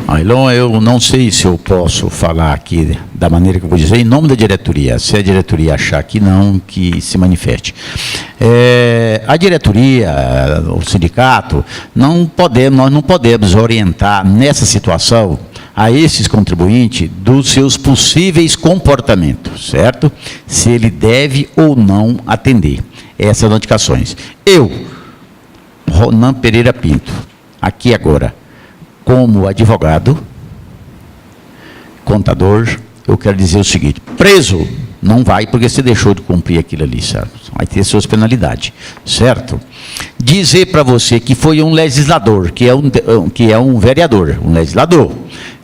Ailon, eu não sei se eu posso falar aqui da maneira que eu vou dizer, em nome da diretoria. Se a diretoria achar que não, que se manifeste. A diretoria, o sindicato, nós não podemos orientar nessa situação a esses contribuintes dos seus possíveis comportamentos, certo? Se ele deve ou não atender essas notificações. Eu, Ronan Pereira Pinto, aqui agora, como advogado, contador, eu quero dizer o seguinte: preso não vai, porque você deixou de cumprir aquilo ali, certo? Vai ter suas penalidades, certo? Dizer para você que foi um legislador, que é um vereador, um legislador,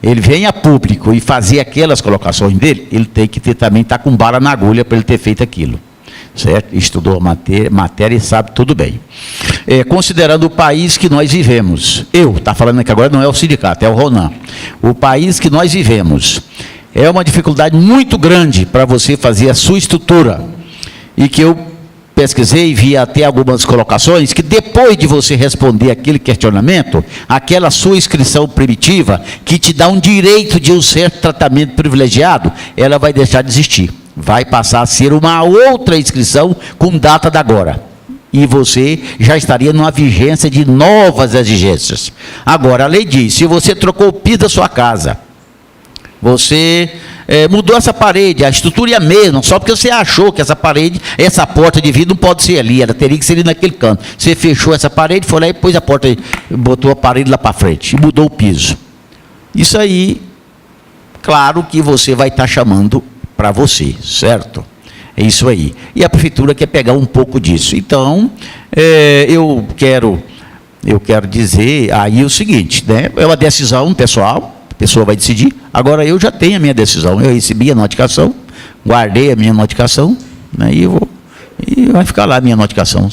ele vem a público e fazer aquelas colocações dele, ele tem que também estar com bala na agulha para ele ter feito aquilo. Certo? Estudou a matéria e sabe tudo bem. Considerando o país que nós vivemos, está falando aqui agora, não é o sindicato, é o Ronan. O país que nós vivemos é uma dificuldade muito grande para você fazer a sua estrutura. E que eu pesquisei e vi até algumas colocações que depois de você responder aquele questionamento, aquela sua inscrição primitiva, que te dá um direito de um certo tratamento privilegiado, ela vai deixar de existir. Vai passar a ser uma outra inscrição com data da agora. e você já estaria numa vigência de novas exigências. Agora, a lei diz, se você trocou o piso da sua casa, você mudou essa parede, a estrutura é a mesma, só porque você achou que essa parede, essa porta de vidro não pode ser ali, ela teria que ser ali naquele canto. Você fechou essa parede, foi lá e pôs a porta, botou a parede lá para frente, e mudou o piso. Isso aí, claro que você vai estar chamando para você, certo? É isso aí. E a prefeitura quer pegar um pouco disso. Então, eu quero dizer aí o seguinte, né? É uma decisão pessoal, a pessoa vai decidir. Agora, eu já tenho a minha decisão. Eu recebi a notificação, guardei a minha notificação, né? E vai ficar lá a minha notificação.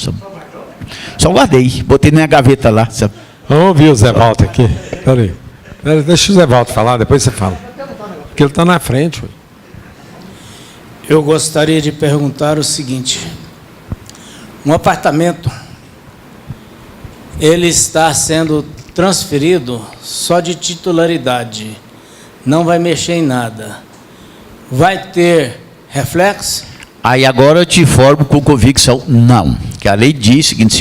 Só guardei, botei na minha gaveta lá. Sabe? Vamos ouvir o Zé Walter aqui. Peraí. Deixa o Zé Walter falar, depois você fala. Porque ele está na frente. Ué. Eu gostaria de perguntar o seguinte: um apartamento, ele está sendo transferido só de titularidade, não vai mexer em nada. Vai ter reflexo? Aí agora eu te informo com convicção, não. Que a lei diz o seguinte,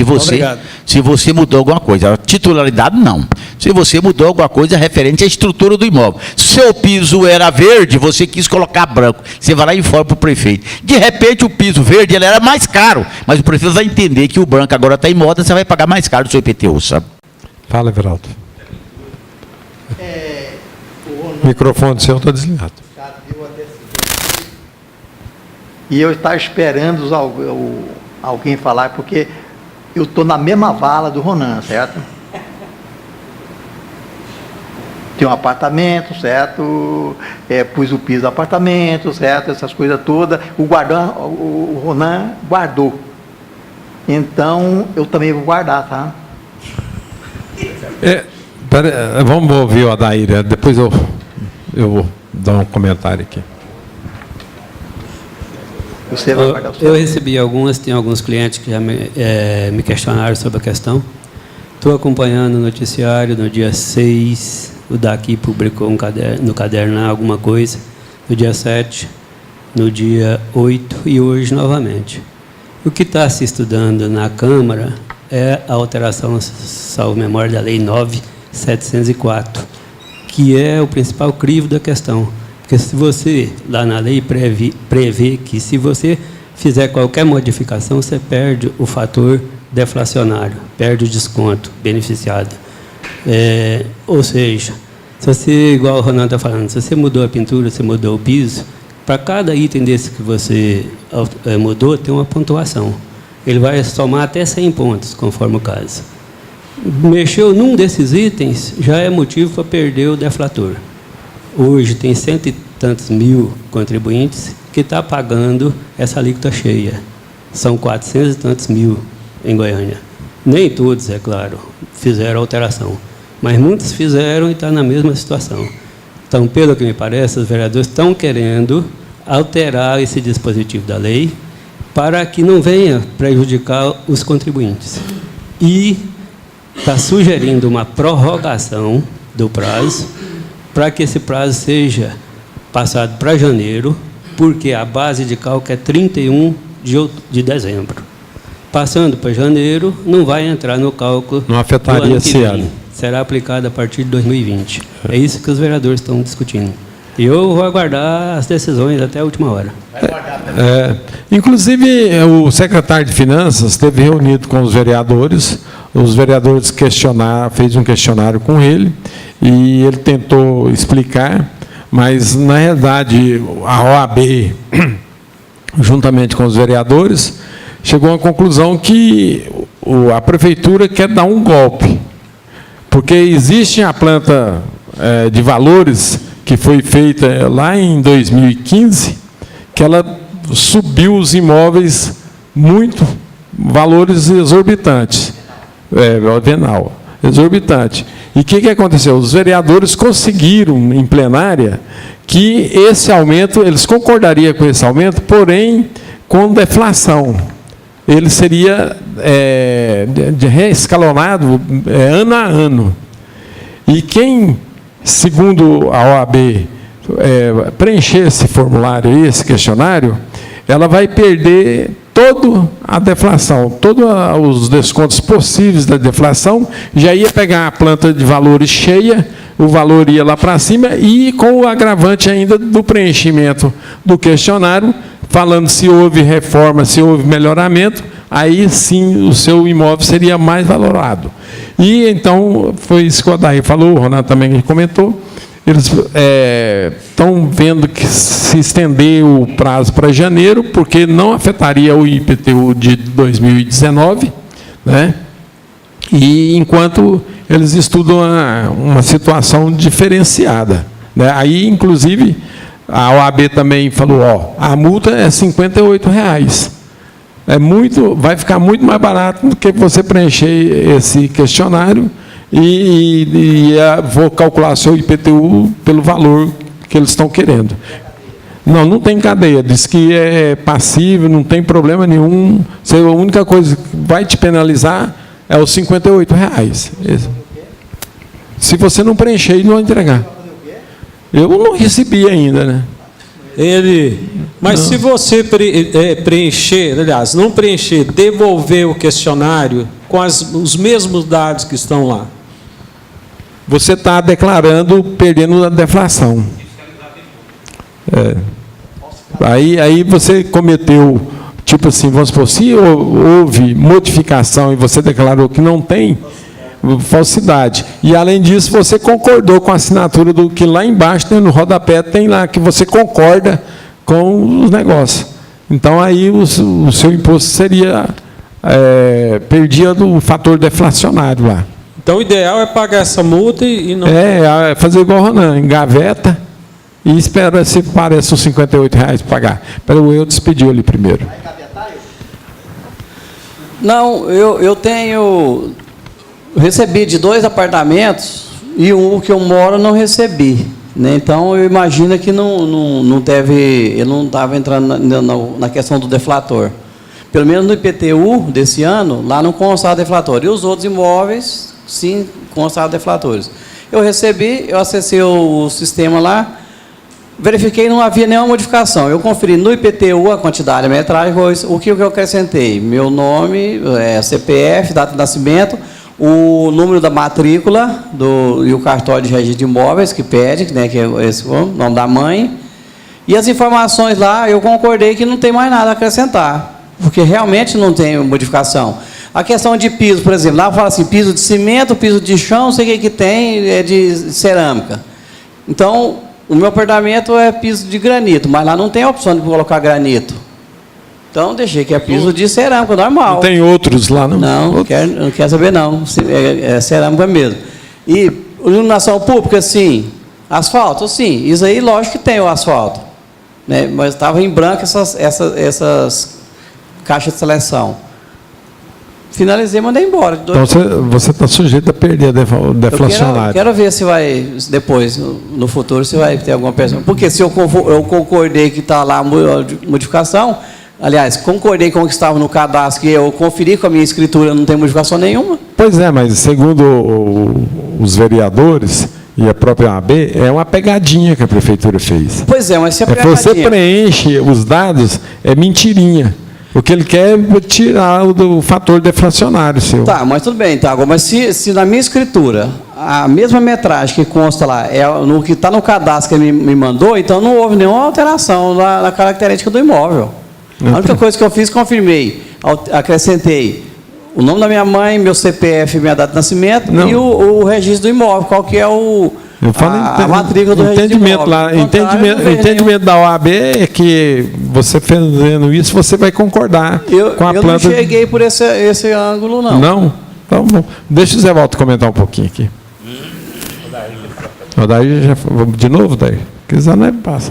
se você mudou alguma coisa, a titularidade não. Se você mudou alguma coisa referente à estrutura do imóvel. Se o seu piso era verde, você quis colocar branco. Você vai lá e informa para o prefeito. De repente o piso verde ele era mais caro, mas o prefeito vai entender que o branco agora está em moda, você vai pagar mais caro do seu IPTU, sabe? Fala, Everaldo. O microfone seu está desligado. E eu estava esperando alguém falar, porque eu estou na mesma vala do Ronan, certo? Tem um apartamento, certo? Pus o piso do apartamento, certo? Essas coisas todas. O Ronan guardou. Então, eu também vou guardar, tá? Vamos ouvir o Adair, depois eu vou dar um comentário aqui. Você vai guardar o seu? Eu recebi tem alguns clientes que já me questionaram sobre a questão. Estou acompanhando o noticiário. No dia 6, o daqui publicou no caderno alguma coisa. No dia 7, no dia 8 e hoje novamente. O que está se estudando na Câmara é a alteração, salvo memória, da Lei 9.704, que é o principal crivo da questão. Porque se você, lá na lei, prevê que se você fizer qualquer modificação, você perde o fator deflacionário, perde o desconto beneficiado. Ou seja, se você, igual o Ronaldo está falando, se você mudou a pintura, você mudou o piso, para cada item desse que você mudou, tem uma pontuação. Ele vai somar até 100 pontos, conforme o caso. Mexeu num desses itens, já é motivo para perder o deflator. Hoje tem 100 e tantos mil contribuintes que estão pagando essa alíquota cheia. São 400 e tantos mil em Goiânia. Nem todos, é claro, fizeram alteração, mas muitos fizeram e estão na mesma situação. Então, pelo que me parece, os vereadores estão querendo alterar esse dispositivo da lei para que não venha prejudicar os contribuintes. E está sugerindo uma prorrogação do prazo, para que esse prazo seja passado para janeiro, porque a base de cálculo é 31 de dezembro. Passando para janeiro, não vai entrar no cálculo. Não afetaria esse ano. Será aplicado a partir de 2020. É isso que os vereadores estão discutindo. E eu vou aguardar as decisões até a última hora. Inclusive, o secretário de Finanças esteve reunido com os vereadores fez um questionário com ele, e ele tentou explicar, mas, na realidade, a OAB, juntamente com os vereadores, chegou à conclusão que a prefeitura quer dar um golpe, porque existe a planta de valores que foi feita lá em 2015, que ela subiu os imóveis muito, valores exorbitantes, venal, exorbitante. E o que aconteceu? Os vereadores conseguiram, em plenária, que esse aumento, eles concordariam com esse aumento, porém, com deflação. Ele seria reescalonado ano a ano. E quem, segundo a OAB, preencher esse formulário, esse questionário, ela vai perder toda a deflação, todos os descontos possíveis da deflação, já ia pegar a planta de valores cheia, o valor ia lá para cima, e com o agravante ainda do preenchimento do questionário, falando se houve reforma, se houve melhoramento, aí sim o seu imóvel seria mais valorado. E então, foi isso que o Adair falou, o Ronaldo também comentou, eles estão vendo que se estender o prazo para janeiro, porque não afetaria o IPTU de 2019, né? E enquanto eles estudam uma situação diferenciada, né? Aí, inclusive, a OAB também falou, a multa é R$ 58,00. Vai ficar muito mais barato do que você preencher esse questionário e vou calcular seu IPTU pelo valor que eles estão querendo. Não tem cadeia, diz que é passivo, não tem problema nenhum. A única coisa que vai te penalizar é os R$ 58,00. Se você não preencher e não entregar. Eu não recebi ainda, né? Mas se você preencher, aliás, não preencher, devolver o questionário com os mesmos dados que estão lá, você está declarando perdendo a deflação. Aí você cometeu, tipo assim, vamos supor, se houve modificação e você declarou que não tem, falsidade. E, além disso, você concordou com a assinatura do que lá embaixo, no rodapé, tem lá que você concorda com os negócios. Então, aí o seu imposto seria perdia do fator deflacionário lá. Então, o ideal é pagar essa multa e não... fazer igual o Ronan, engaveta e espera se parece os R$ 58,00 para pagar. Espera eu despedir ali primeiro. Não, eu recebi de 2 apartamentos e um que eu moro não recebi, né? Então eu imagino que não deve, ele não estava entrando na questão do deflator. Pelo menos no IPTU desse ano, lá não constava deflator. E os outros imóveis, sim, constavam deflatores. Eu recebi, eu acessei o sistema lá, verifiquei que não havia nenhuma modificação. Eu conferi no IPTU a quantidade, a metragem, o que eu acrescentei? Meu nome, CPF, data de nascimento, o número da matrícula e o cartório de registro de imóveis que pede, né, que é esse o nome da mãe. E as informações lá, eu concordei que não tem mais nada a acrescentar, porque realmente não tem modificação. A questão de piso, por exemplo, lá fala assim, piso de cimento, piso de chão, não sei o que tem, é de cerâmica. Então, o meu apartamento é piso de granito, mas lá não tem a opção de colocar granito. Então, deixei que é piso de cerâmica, normal. Não tem outros lá, não? Não quer saber, não. É cerâmica mesmo. E iluminação pública, sim. Asfalto, sim. Isso aí, lógico que tem o asfalto, né? Mas estava em branco essas caixas de seleção. Finalizei e mandei embora. Então, você está sujeito a perder a deflacionário. Eu quero ver se vai, depois, no futuro, se vai ter alguma pessoa. Porque se eu concordei que está lá a modificação, aliás, concordei com o que estava no cadastro, que eu conferi com a minha escritura, não tem modificação nenhuma. Pois é, mas segundo os vereadores e a própria OAB, é uma pegadinha que a prefeitura fez. Pois é, mas se a pegadinha... Você preenche os dados, é mentirinha. O que ele quer é tirar do fator deflacionário seu. Tá, mas tudo bem, tá. Mas se na minha escritura, a mesma metragem que consta lá, é no que está no cadastro que ele me mandou, então não houve nenhuma alteração na característica do imóvel. A única coisa que eu fiz, confirmei, acrescentei o nome da minha mãe, meu CPF, minha data de nascimento e o registro do imóvel, qual que é a matrícula do registro do imóvel. Lá, entendimento da OAB é que você fazendo isso, você vai concordar com a planta. Eu não cheguei por esse ângulo, não. Não? Então, bom. Deixa o Zé Walter comentar um pouquinho aqui. Daí já, de novo, daí? Porque já não é passa.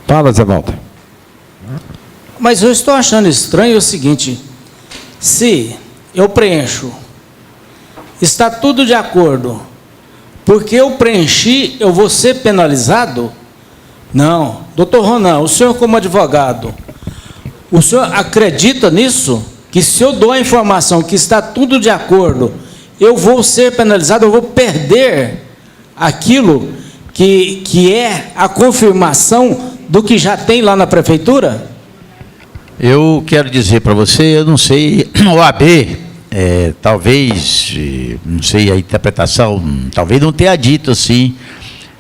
Fala, Zé Walter. Mas eu estou achando estranho o seguinte, se eu preencho, está tudo de acordo, porque eu preenchi, eu vou ser penalizado? Não. Doutor Ronan, o senhor como advogado, o senhor acredita nisso? Que se eu dou a informação que está tudo de acordo, eu vou ser penalizado, eu vou perder aquilo que é a confirmação do que já tem lá na prefeitura? Eu quero dizer para você, eu não sei, o AB, talvez, não sei a interpretação, talvez não tenha dito assim,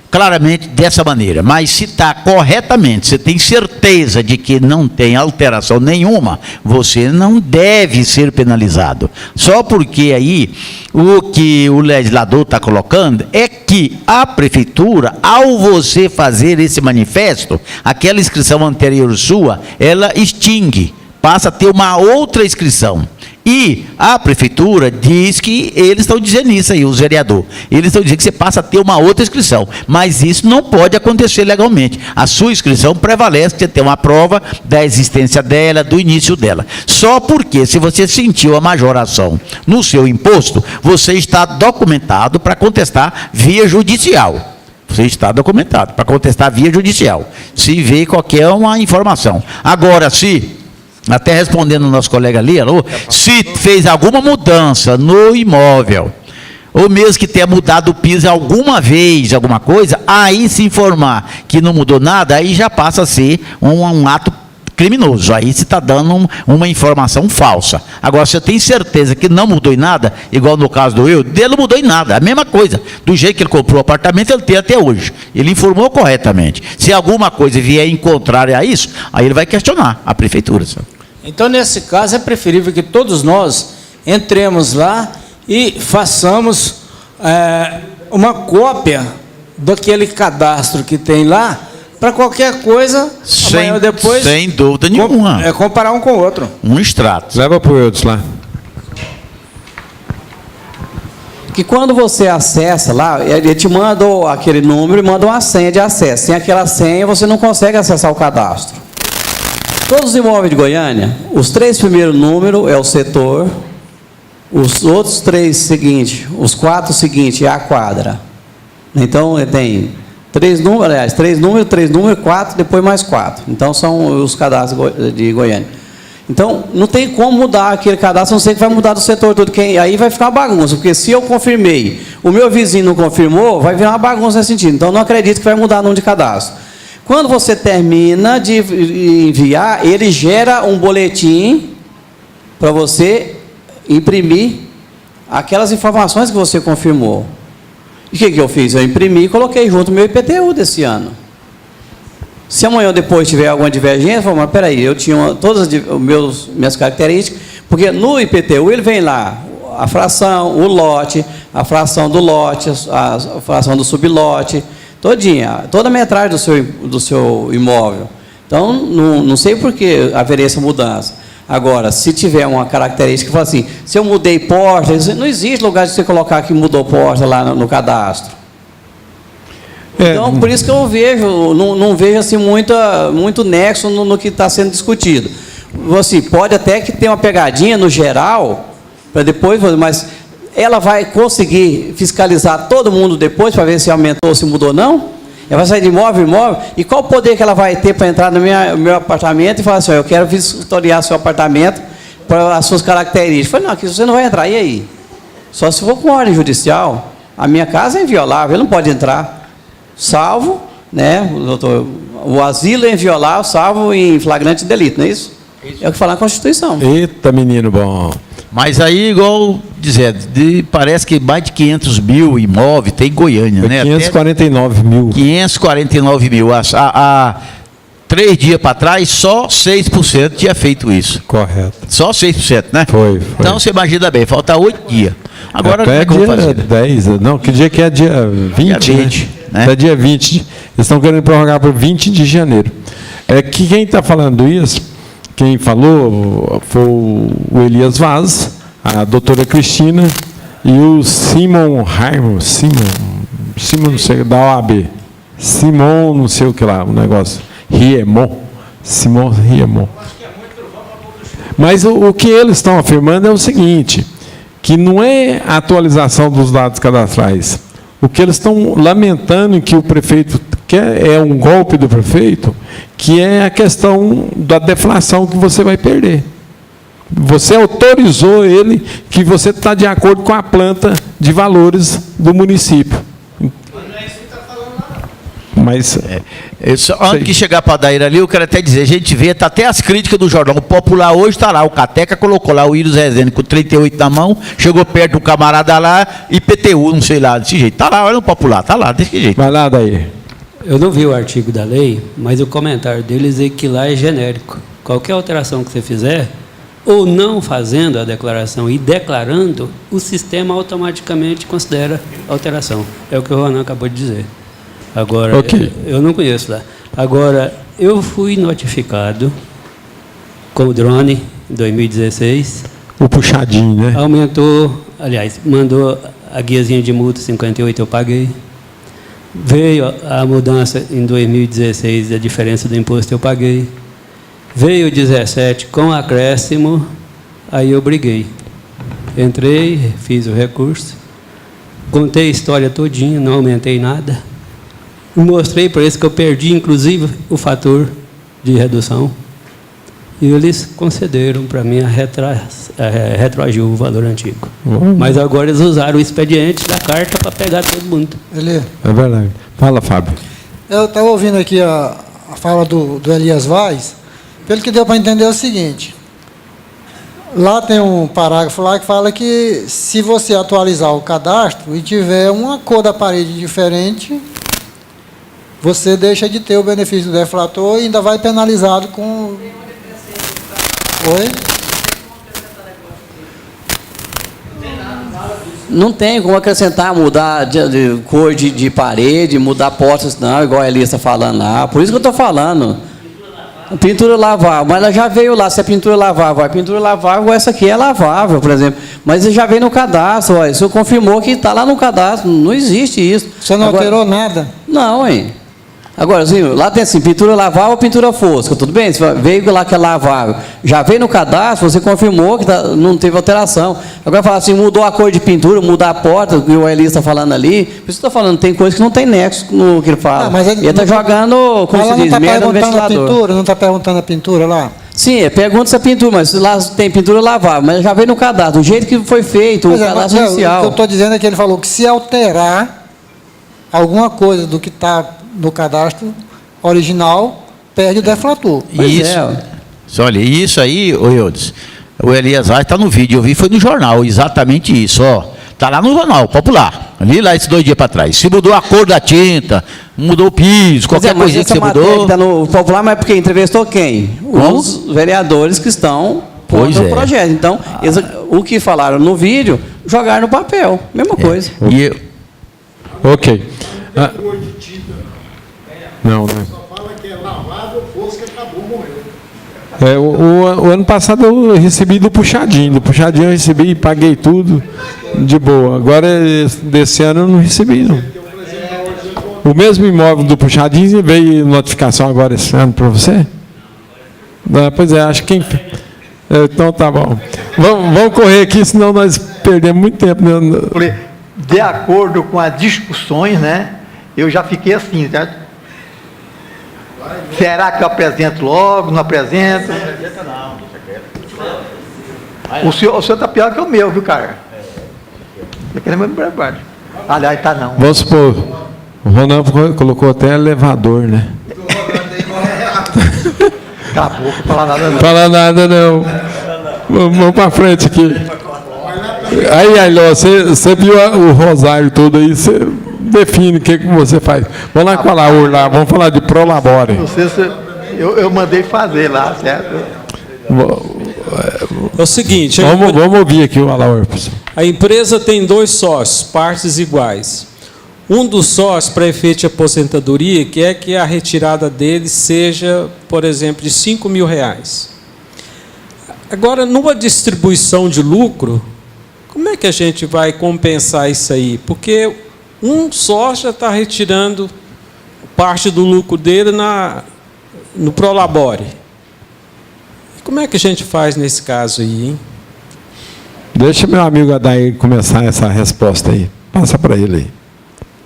claramente dessa maneira, mas se está corretamente, você tem certeza de que não tem alteração nenhuma, você não deve ser penalizado. Só porque aí o que o legislador está colocando é que a prefeitura, ao você fazer esse manifesto, aquela inscrição anterior sua, ela extingue, passa a ter uma outra inscrição. E a prefeitura diz que eles estão dizendo isso aí, os vereadores. Eles estão dizendo que você passa a ter uma outra inscrição. Mas isso não pode acontecer legalmente. A sua inscrição prevalece, você tem uma prova da existência dela, do início dela. Só porque, se você sentiu a majoração no seu imposto, você está documentado para contestar via judicial. Você está documentado para contestar via judicial. Se vê qualquer uma informação. Agora, até respondendo o nosso colega ali, se fez alguma mudança no imóvel, ou mesmo que tenha mudado o piso alguma vez, alguma coisa, aí se informar que não mudou nada, aí já passa a ser um ato criminoso. Aí você está dando uma informação falsa. Agora, se eu tenho certeza que não mudou em nada, igual no caso dele não mudou em nada, a mesma coisa. Do jeito que ele comprou o apartamento, ele tem até hoje. Ele informou corretamente. Se alguma coisa vier em contrário a isso, aí ele vai questionar a prefeitura. Então, nesse caso, é preferível que todos nós entremos lá e façamos uma cópia daquele cadastro que tem lá, para qualquer coisa, amanhã ou depois... Sem dúvida nenhuma. Comparar um com o outro. Um extrato. Leva para o Eudes lá. Que quando você acessa lá, ele te manda aquele número e manda uma senha de acesso. Sem aquela senha, você não consegue acessar o cadastro. Todos os imóveis de Goiânia, os 3 primeiros números é o setor, os outros 3 seguintes, os 4 seguintes é a quadra. Então, tem 3 números, 4, depois mais 4. Então, são os cadastros de Goiânia. Então, não tem como mudar aquele cadastro, não sei que vai mudar do setor todo. Aí vai ficar uma bagunça, porque se eu confirmei, o meu vizinho não confirmou, vai virar uma bagunça nesse sentido. Então, não acredito que vai mudar o número de cadastro. Quando você termina de enviar, ele gera um boletim para você imprimir aquelas informações que você confirmou. E o que eu fiz? Eu imprimi e coloquei junto o meu IPTU desse ano. Se amanhã ou depois tiver alguma divergência, eu falo, mas peraí, eu tinha todas as minhas características, porque no IPTU ele vem lá a fração, o lote, a fração do lote, a fração do sublote, toda a metragem do seu imóvel. Então, não sei por que haveria essa mudança. Agora, se tiver uma característica que fala assim, se eu mudei porta, não existe lugar de você colocar que mudou porta lá no cadastro. Então, por isso que eu vejo, não vejo assim muito nexo no que está sendo discutido. Assim, pode até que tenha uma pegadinha no geral, para depois, mas ela vai conseguir fiscalizar todo mundo depois para ver se aumentou ou se mudou ou não? Ela vai sair de imóvel em imóvel? E qual o poder que ela vai ter para entrar no meu apartamento e falar assim, eu quero vistoriar seu apartamento para as suas características? Eu falei, não, aqui você não vai entrar, e aí? Só se for com ordem judicial. A minha casa é inviolável, ele não pode entrar. Salvo, né, o asilo é inviolável, salvo em flagrante delito, não é isso? É o que fala na Constituição. Eita, menino bom. Mas aí, igual dizendo, parece que mais de 500 mil imóveis tem em Goiânia, né? 549 mil. 549 mil. Há 3 dias para trás, só 6% tinha feito isso. Correto. Só 6%, né? Foi. Então, você imagina bem, falta 8 dias. Agora, como é que eu vou fazer? 10, não, que dia que é? Dia 20, dia 20, né? É dia 20. Eles estão querendo prorrogar para 20 de janeiro. Que quem está falando isso, quem falou foi o Elias Vaz, a doutora Cristina e o Simon Raimo, Simon não sei, da OAB. Simon não sei o que lá, o negócio. Simon Riemon. Mas o que eles estão afirmando é o seguinte, que não é a atualização dos dados cadastrais. O que eles estão lamentando que o prefeito quer é um golpe do prefeito, que é a questão da deflação que você vai perder. Você autorizou ele que você está de acordo com a planta de valores do município. Mas Antes de chegar para a Daíra ali, eu quero até dizer, a gente vê, tá até as críticas do jornal. O Popular hoje está lá, o Cateca colocou lá o Íris Rezende com 38 na mão, chegou perto do camarada lá, IPTU, não sei lá, desse jeito. Está lá, olha no Popular, está lá, desse jeito. vai lá, Daí. Eu não vi o artigo da lei, mas o comentário deles é que lá é genérico. Qualquer alteração que você fizer, ou não fazendo a declaração e declarando, o sistema automaticamente considera alteração. É o que o Ronan acabou de dizer. Agora, eu não conheço lá. Agora, eu fui notificado com o drone em 2016. O puxadinho, né? Aumentou, aliás, mandou a guiazinha de multa 58, eu paguei. Veio a mudança em 2016, a diferença do imposto eu paguei. Veio 17 com acréscimo, aí eu briguei. Entrei, fiz o recurso, contei a história todinha, não aumentei nada. Mostrei para eles que eu perdi, inclusive, o fator de redução. E eles concederam para mim retroagiu o valor antigo. Mas agora eles usaram o expediente da carta para pegar todo mundo. É verdade. Fala, Fábio. Eu estava ouvindo aqui a fala do Elias Vaz. Pelo que deu para entender é o seguinte. Lá tem um parágrafo lá que fala que se você atualizar o cadastro e tiver uma cor da parede diferente, você deixa de ter o benefício do deflator e ainda vai penalizado com... Oi? Não tem como acrescentar, mudar de cor de parede, mudar portas, não, igual a Elias está falando lá. Por isso que eu estou falando. Pintura lavável, mas ela já veio lá, se é pintura lavável, a pintura lavável, essa aqui é lavável, por exemplo. Mas já veio no cadastro, ó, isso confirmou que está lá no cadastro, não existe isso. Você não alterou nada? Não, hein? Agora, assim, lá tem assim, pintura lavável ou pintura fosca, tudo bem? Veio lá que é lavável. Já veio no cadastro, você confirmou que não teve alteração. Agora, falar assim, mudou a cor de pintura, mudar a porta, que o Elias está falando ali. Por isso que eu estou falando, tem coisa que não tem nexo no que ele fala. Mas ele está jogando, como se diz, merda no ventilador. Pintura, não está perguntando a pintura lá? Sim, pergunta se é pintura, mas lá tem pintura lavável, mas já veio no cadastro, do jeito que foi feito, o cadastro inicial. O que eu estou dizendo é que ele falou que se alterar alguma coisa do que está no cadastro original, perde o deflator. Isso, olha, isso aí, Eudes, o Elias está no vídeo, eu vi, foi no jornal, exatamente isso, ó. Está lá no jornal, Popular, ali lá esses 2 dias para trás. Se mudou a cor da tinta, mudou o piso, qualquer coisinha que você mudou... Está no Popular, mas porque entrevistou quem? Os vereadores que estão contra o projeto. Então, o que falaram no vídeo, jogaram no papel, mesma coisa. Ok. Não. Só fala que é lavável, fosca, acabou, morreu. O ano passado eu recebi do puxadinho eu recebi e paguei tudo de boa. Agora, desse ano eu não recebi, não. O mesmo imóvel do puxadinho veio notificação agora esse ano para você? Pois é, acho que... Então tá bom. Vamos correr aqui, senão nós perdemos muito tempo. De acordo com as discussões, né? Eu já fiquei assim, certo? Será que eu apresento logo? Não apresento? O senhor está pior que o meu, viu, cara? Eu quero meu trabalho. Aliás, está não. Vamos supor, o Ronan colocou até elevador, né? Acabou, não fala nada não. Fala nada não. Vamos para frente aqui. Aí, Ailó, você viu o rosário todo aí, você define o que você faz. Vamos lá com a Laura lá, vamos falar de Prolabore. Não sei se eu mandei fazer lá, certo? É o seguinte... Vamos ouvir aqui o Alaor, pessoal. A empresa tem 2 sócios, partes iguais. Um dos sócios, para efeito de aposentadoria, quer que a retirada dele seja, por exemplo, de R$5.000. Agora, numa distribuição de lucro, como é que a gente vai compensar isso aí? Porque um sócio está retirando parte do lucro dele no Prolabore. Como é que a gente faz nesse caso aí, hein? Deixa meu amigo Adair começar essa resposta aí. Passa para ele aí.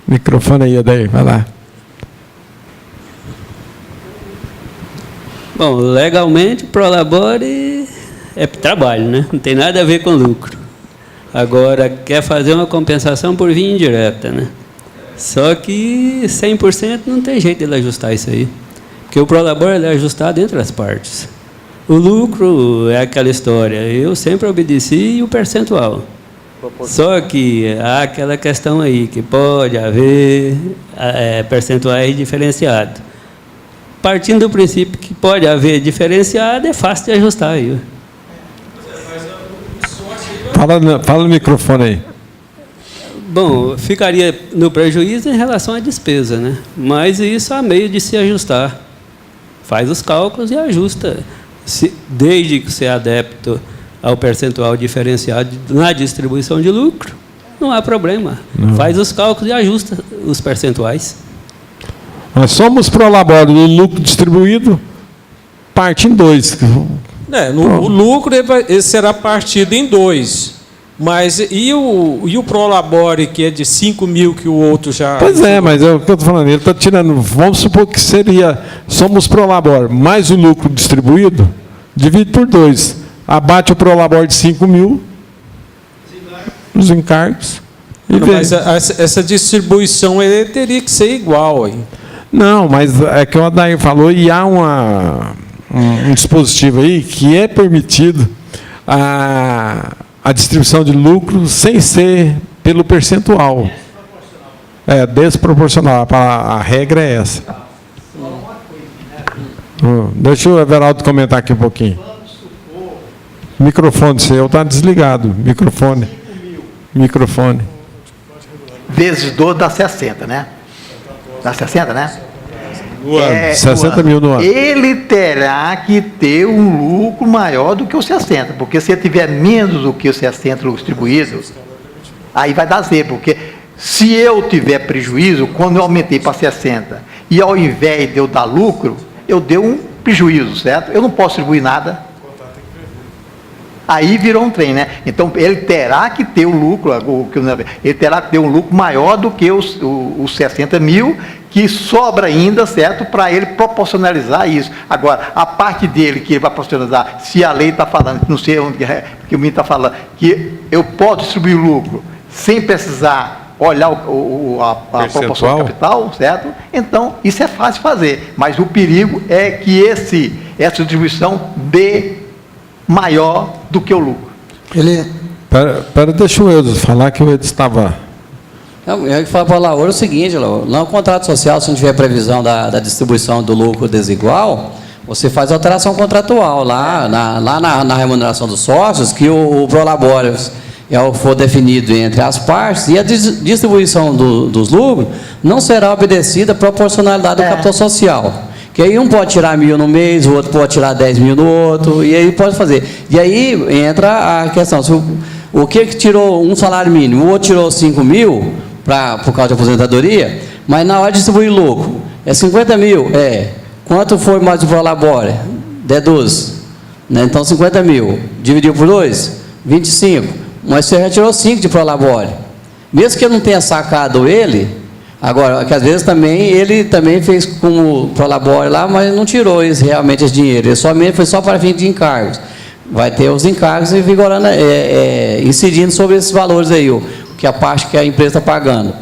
Microfone aí, Adair, vai lá. Bom, legalmente, Prolabore é trabalho, né? Não tem nada a ver com lucro. Agora, quer fazer uma compensação por via indireta, né? Só que 100% não tem jeito de ele ajustar isso aí. Porque o Prolabor ele é ajustado entre as partes. O lucro é aquela história, eu sempre obedeci o percentual. Só que há aquela questão aí, que pode haver percentuais diferenciados. Partindo do princípio que pode haver diferenciado, é fácil de ajustar aí. Fala no microfone aí. Bom, ficaria no prejuízo em relação à despesa, né? Mas isso há meio de se ajustar. Faz os cálculos e ajusta. Desde que você é adepto ao percentual diferenciado na distribuição de lucro, não há problema. Não. Faz os cálculos e ajusta os percentuais. Nós somos Prolabor do lucro distribuído, parte em 2. O lucro ele será partido em 2. Mas e o Prolabore, que é de 5 mil, que o outro já... Pois é, mas é o que eu estou falando. Ele está tirando, vamos supor que seria, somos Prolabor, mais o lucro distribuído, divide por 2. Abate o Prolabor de 5 mil, os encargos. Mas essa distribuição ele teria que ser igual. Hein? Não, mas é que o Adair falou, e há um dispositivo aí que é permitido a distribuição de lucro sem ser pelo percentual. É desproporcional. A regra é essa. Deixa o Everaldo comentar aqui um pouquinho. Microfone seu está desligado. Microfone. Vezes 12 dá 60, né? Dá 60, né? 60 mil no ano. Ele terá que ter um lucro maior do que os 60, porque se ele tiver menos do que os 60 distribuídos, aí vai dar zero, porque se eu tiver prejuízo, quando eu aumentei para 60, e ao invés de eu dar lucro, eu dei um prejuízo, certo? Eu não posso distribuir nada. Aí virou um trem, né? Então, ele terá que ter um lucro, ele terá que ter um lucro maior do que os 60 mil, que sobra ainda, certo? Para ele proporcionalizar isso. Agora, a parte dele que ele vai proporcionalizar, se a lei está falando, não sei onde que o menino está falando, que eu posso distribuir lucro sem precisar olhar a proporção do capital, certo? Então, isso é fácil fazer. Mas o perigo é que essa distribuição dê maior do que o lucro. Deixa o Eudes falar, que o Eudes estava... Eu ia falar para a Laura o seguinte, Laura, no contrato social, se não tiver previsão da distribuição do lucro desigual, você faz alteração contratual lá na remuneração dos sócios, que o Prolabore for definido entre as partes, e a distribuição dos lucros não será obedecida à proporcionalidade do capital social. Que aí um pode tirar 1.000 no mês, o outro pode tirar 10 mil no outro, e aí pode fazer. E aí entra a questão, se o que tirou um salário mínimo, o outro tirou 5 mil, por causa de aposentadoria, mas na hora de distribuir lucro, é 50 mil, quanto foi mais o Prolabore? Deduz, né? Então 50 mil, dividiu por 2, 25, mas você já tirou 5 de Prolabore, mesmo que eu não tenha sacado ele, agora, que às vezes ele também fez como Prolabore lá, mas não tirou realmente esse dinheiro, ele foi só para fim de encargos, vai ter os encargos vigorando, incidindo sobre esses valores aí, que a parte que a empresa está pagando.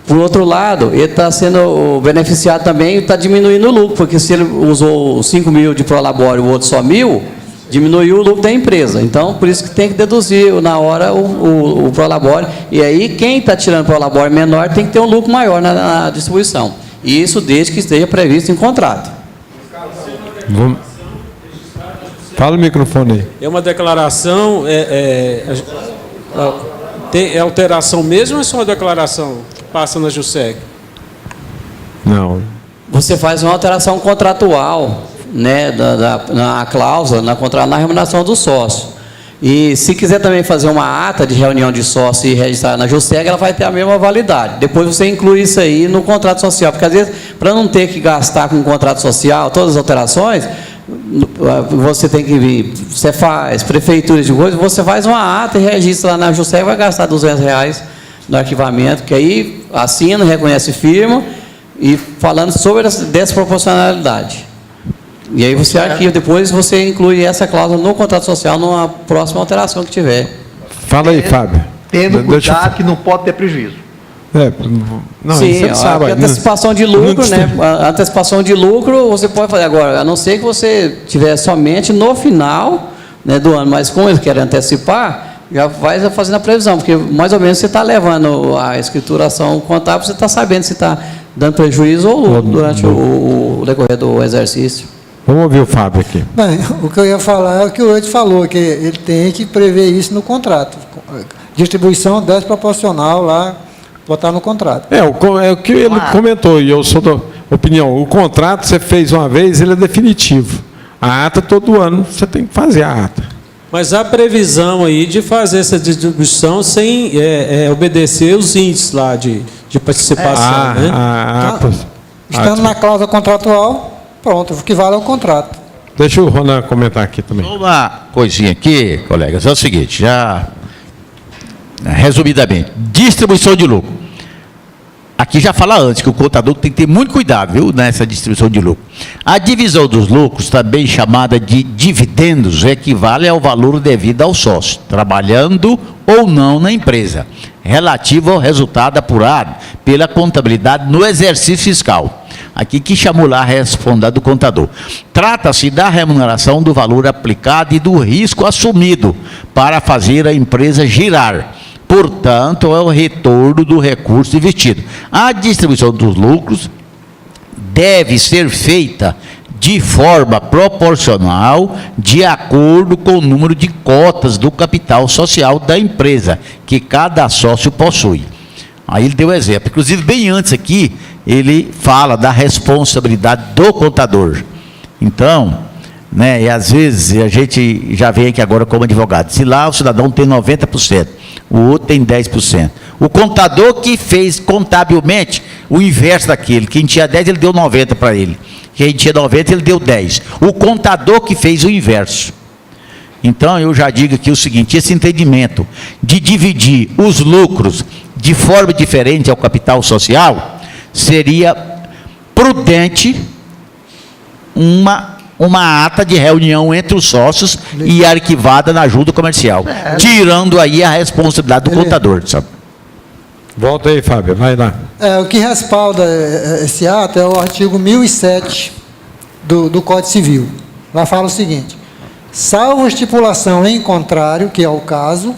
Por outro lado, ele está sendo beneficiado também, está diminuindo o lucro, porque se ele usou 5 mil de Prolabore e o outro só 1.000, diminuiu o lucro da empresa. Então, por isso que tem que deduzir na hora o Prolabore. E aí, quem está tirando Prolabore menor tem que ter um lucro maior na distribuição. E isso desde que esteja previsto em contrato. Fala o microfone aí. É uma declaração... É alteração mesmo ou é só uma declaração que passa na JUSEG? Não. Você faz uma alteração contratual, né, na cláusula, na remuneração do sócio. E se quiser também fazer uma ata de reunião de sócio e registrar na JUSEG, ela vai ter a mesma validade. Depois você inclui isso aí no contrato social, porque às vezes, para não ter que gastar com o contrato social, todas as alterações, você tem que vir, você faz, prefeitura de coisa, você faz uma ata e registra lá na JUSEG, vai gastar R$200 no arquivamento, que aí assina, reconhece firma, e falando sobre essa desproporcionalidade. E aí você arquiva, depois você inclui essa cláusula no contrato social numa próxima alteração que tiver. Fala aí, Fábio. Tendo cuidado que não pode ter prejuízo. Não, sim, você sabe, a antecipação de lucro, né? A antecipação de lucro você pode fazer agora, a não ser que você tiver somente no final, né, do ano, mas como ele quer antecipar, já vai fazendo a previsão, porque mais ou menos você está levando a escrituração contábil, você está sabendo se está dando prejuízo ou lucro durante o decorrer do exercício. Vamos ouvir o Fábio aqui. Bem, o que eu ia falar é o que o Eudes falou, que ele tem que prever isso no contrato. Distribuição 10 proporcional lá, botar no contrato. É o que ele comentou, e eu sou da opinião, o contrato você fez uma vez, ele é definitivo. A ata, todo ano, você tem que fazer a ata. Mas há previsão aí de fazer essa distribuição sem obedecer os índices lá de participação, né? Estando na cláusula contratual, pronto, o que vale é o contrato. Deixa o Ronan comentar aqui também. Uma coisinha aqui, colegas, é o seguinte, já resumidamente, distribuição de lucro. Aqui já fala antes que o contador tem que ter muito cuidado, viu, nessa distribuição de lucro. A divisão dos lucros, também chamada de dividendos, equivale ao valor devido ao sócio, trabalhando ou não na empresa, relativo ao resultado apurado pela contabilidade no exercício fiscal. Aqui que chamou lá a responda do contador. Trata-se da remuneração do valor aplicado e do risco assumido para fazer a empresa girar. Portanto, é o retorno do recurso investido. A distribuição dos lucros deve ser feita de forma proporcional, de acordo com o número de cotas do capital social da empresa, que cada sócio possui. Aí ele deu exemplo. Inclusive, bem antes aqui, ele fala da responsabilidade do contador. Então, né, e às vezes a gente já vem aqui agora como advogado. Se lá o cidadão tem 90%, o outro tem 10%. O contador que fez contabilmente o inverso daquele. Quem tinha 10, ele deu 90 para ele. Quem tinha 90, ele deu 10. O contador que fez o inverso. Então, eu já digo aqui o seguinte, esse entendimento de dividir os lucros de forma diferente ao capital social, seria prudente uma ata de reunião entre os sócios e arquivada na junta comercial, tirando aí a responsabilidade do contador. Sabe? Volta aí, Fábio, vai lá. O que respalda esse ato é o artigo 1007 do Código Civil. Lá fala o seguinte: salvo estipulação em contrário, que é o caso,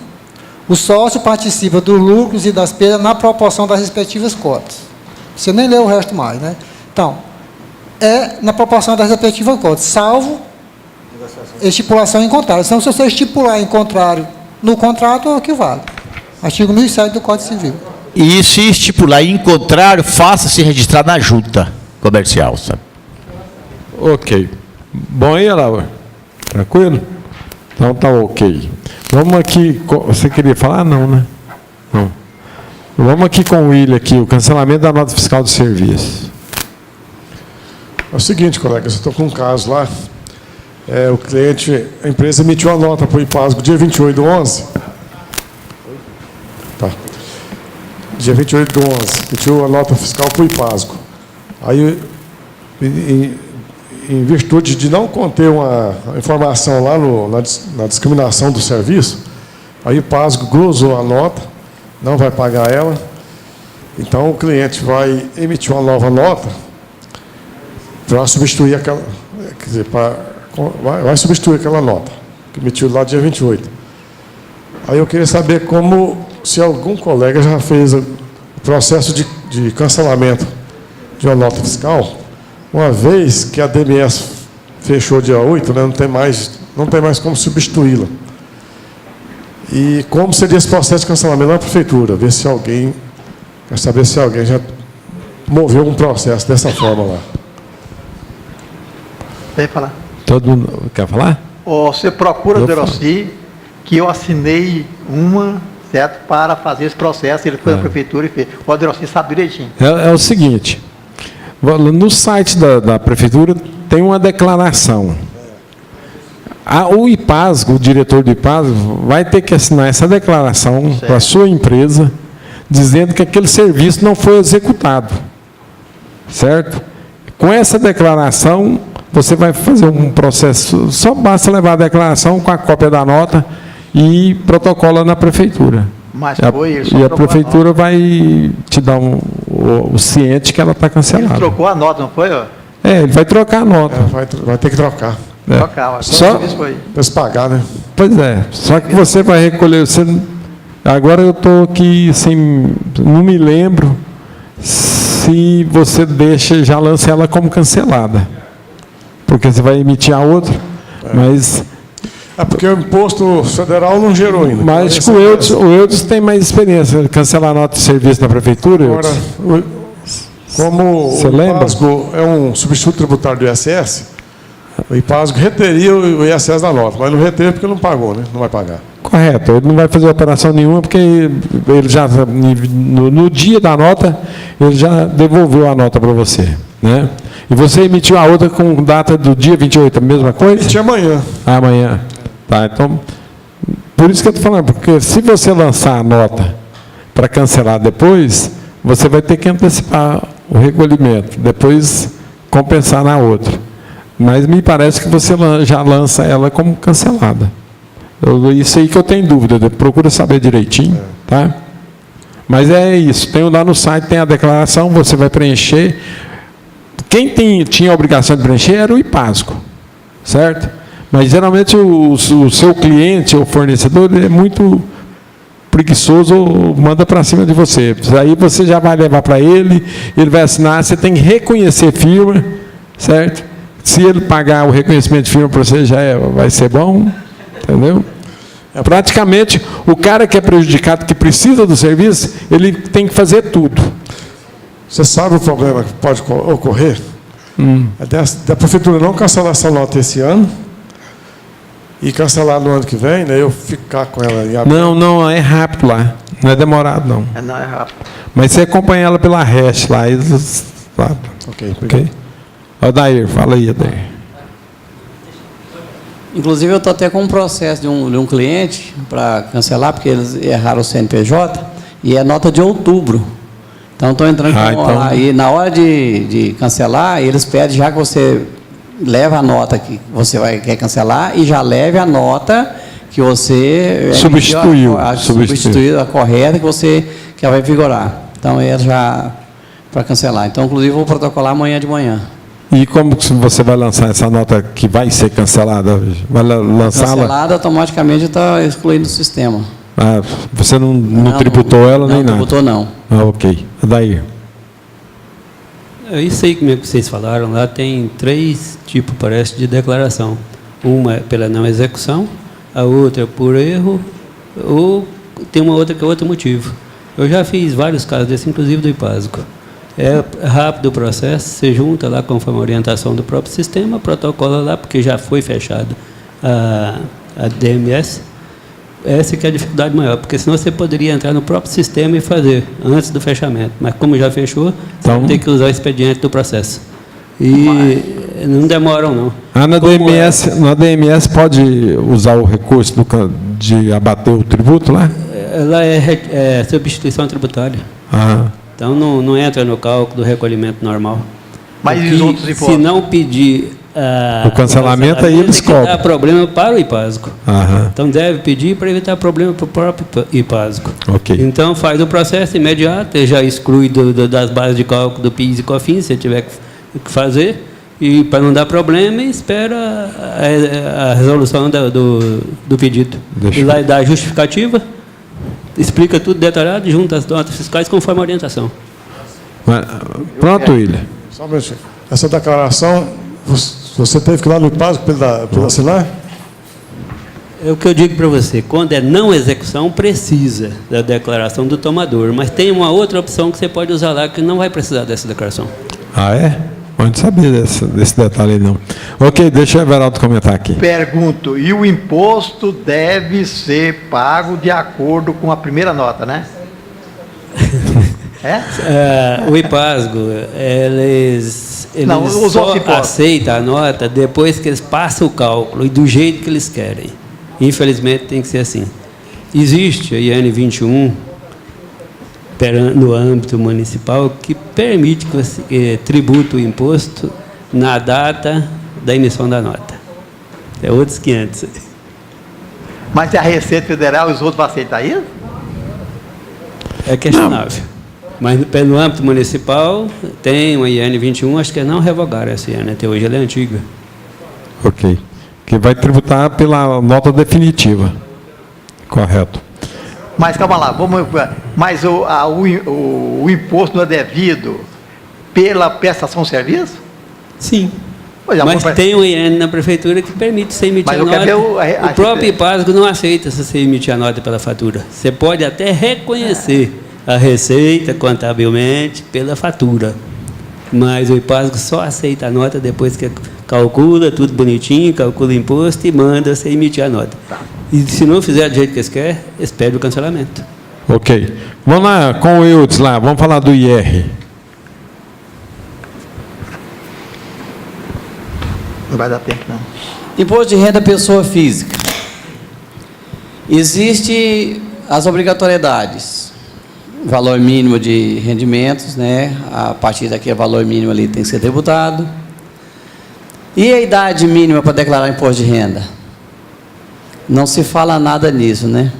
o sócio participa dos lucros e das perdas na proporção das respectivas cotas. Você nem leu o resto mais, né? Então, é na proporção das respectivas cotas, salvo estipulação em contrário. Então, se você estipular em contrário no contrato, é o que vale. Artigo 1007 do Código Civil. E se estipular em contrário, faça-se registrar na junta comercial, sabe? Ok. Bom aí, Laura? Tranquilo? Então tá ok. Vamos aqui, você queria falar? Não, né? Não. Vamos aqui com o William aqui, o cancelamento da nota fiscal do serviço. É o seguinte, colegas, eu estou com um caso lá. O cliente, a empresa emitiu a nota para o IPASGO dia 28/11. Tá. Dia 28/11, emitiu a nota fiscal para o IPASGO. Aí, em virtude de não conter uma informação lá na discriminação do serviço, aí o IPASGO glosou a nota, não vai pagar ela. Então, o cliente vai emitir uma nova nota para substituir aquela, quer dizer, vai substituir aquela nota que emitiu lá dia 28. Aí eu queria saber se algum colega já fez o processo de cancelamento de uma nota fiscal, uma vez que a DMS fechou dia 8, né, não tem mais como substituí-la. E como seria esse processo de cancelamento na prefeitura? Quer saber se alguém já moveu um processo dessa forma lá. Quer falar? Todo mundo quer falar? Você procura o Deroci, que eu assinei certo, para fazer esse processo. Ele foi à prefeitura e fez. O Deroci sabe direitinho. É o seguinte, no site da prefeitura tem uma declaração. O IPASGO, o diretor do IPASGO, vai ter que assinar essa declaração para a sua empresa, dizendo que aquele serviço não foi executado. Certo? Com essa declaração, você vai fazer um processo, só basta levar a declaração com a cópia da nota e protocola na prefeitura. Mas e a prefeitura vai te dar o ciente que ela está cancelada. Ele trocou a nota, não foi? Ó? Ele vai trocar a nota. Vai ter que trocar. Trocar, só para se pagar, né? Pois é. Só que você vai recolher. Agora eu estou aqui sem. Não me lembro se você já lança ela como cancelada. Porque você vai emitir a outra. Mas. Porque o imposto federal não gerou ainda. Mas o Eudes tem mais experiência. Cancelar a nota de serviço da prefeitura, Agora, como você o lembra? IPASGO é um substituto tributário do ISS, o IPASGO reteria o ISS da nota, mas não reteve porque não pagou, né? Não vai pagar. Correto. Ele não vai fazer operação nenhuma porque ele já, no dia da nota, ele já devolveu a nota para você, né? E você emitiu a outra com data do dia 28, a mesma coisa? Emitir amanhã. Amanhã. Tá, então, por isso que eu estou falando, porque se você lançar a nota para cancelar depois, você vai ter que antecipar o recolhimento, depois compensar na outra. Mas me parece que você já lança ela como cancelada. Isso aí que eu tenho dúvida, procura saber direitinho, tá? Mas é isso, tem lá no site, tem a declaração, você vai preencher. Quem tinha a obrigação de preencher era o IPASGO, certo? Mas geralmente o seu cliente ou fornecedor é muito preguiçoso, manda para cima de você. Aí você já vai levar para ele vai assinar, você tem que reconhecer firma, certo? Se ele pagar o reconhecimento de firma para você, vai ser bom, entendeu? Praticamente, o cara que é prejudicado, que precisa do serviço, ele tem que fazer tudo. Você sabe o problema que pode ocorrer? Da prefeitura não cancelar essa nota esse ano e cancelar no ano que vem, né? Eu ficar com ela em abril. Não, é rápido lá. Não é demorado, não. Não, é rápido. Mas você acompanha ela pela REST lá. Ok. Adair, fala aí, Adair. Inclusive, eu estou até com um processo de um cliente para cancelar, porque eles erraram o CNPJ, e é nota de outubro. Então, estou entrando lá. E na hora de cancelar, eles pedem já que você leva a nota que você quer cancelar e já leve a nota que você substituiu a correta que vai vigorar. Então, é já para cancelar. Então, inclusive, eu vou protocolar amanhã de manhã. E como você vai lançar essa nota que vai ser cancelada? Vai lançá-la? Cancelada, automaticamente está excluindo o sistema. Você não tributou ela nem nada? Não tributou, não. Ok. Daí. É isso aí que vocês falaram. Lá tem 3 tipos, parece, de declaração. Uma é pela não execução, a outra é por erro, ou tem uma outra que é outro motivo. Eu já fiz vários casos desses, inclusive do IPASGO. É rápido o processo, você junta lá conforme a orientação do próprio sistema, protocola lá, porque já foi fechado a DMS. Essa que é a dificuldade maior, porque senão você poderia entrar no próprio sistema e fazer antes do fechamento. Mas como já fechou, você vai ter que usar o expediente do processo. E não demoram, não. Na DMS pode usar o recurso de abater o tributo lá? Ela é substituição tributária. Então, não entra no cálculo do recolhimento normal. Mas os outros impostos? Se não pedir o cancelamento, aí eles cobram. Dá problema para o IPASGO. Então, deve pedir para evitar problema para o próprio IPASGO. Okay. Então, faz o processo imediato, já exclui das bases de cálculo do PIS e COFINS, se tiver que fazer, e para não dar problema, espera a resolução do pedido. E lá dá a justificativa, explica tudo detalhado, junta as notas fiscais conforme a orientação. Pronto, William. Só um minutinho. Essa declaração, você teve que ir lá no IPASGO para assinar? É o que eu digo para você, quando é não execução, precisa da declaração do tomador, mas tem uma outra opção que você pode usar lá que não vai precisar dessa declaração. É? Não sabia desse detalhe aí, não. Ok, deixa o Everaldo comentar aqui. Pergunto, e o imposto deve ser pago de acordo com a primeira nota, né? O IPASGO, eles só aceitam a nota depois que eles passam o cálculo e do jeito que eles querem. Infelizmente, tem que ser assim. Existe a IN 21 no âmbito municipal que permite que você tribute o imposto na data da emissão da nota. É outros 500. Mas se a Receita Federal e os outros vão aceitar isso? é questionável. Mas pelo âmbito municipal, tem uma IN 21, acho que não revogaram essa IN, até hoje ela é antiga. Ok. Que vai tributar pela nota definitiva. Correto. Mas calma lá, mas o imposto não é devido pela prestação de serviço? Sim. Pois, mas tem um IN na prefeitura que permite você emitir a nota. O próprio IPASGO não aceita se você emitir a nota pela fatura. Você pode até reconhecer a receita contabilmente pela fatura, mas o IPASGO só aceita a nota depois que calcula tudo bonitinho, calcula o imposto e manda você emitir a nota. E se não fizer do jeito que eles querem, eles pedem o cancelamento. Ok. Vamos lá com o Eudes lá, vamos falar do IR. Não vai dar tempo, não. Imposto de renda pessoa física. Existe as obrigatoriedades. Valor mínimo de rendimentos, né? A partir daqui, o valor mínimo ali tem que ser tributado. E a idade mínima para declarar imposto de renda? Não se fala nada nisso, né?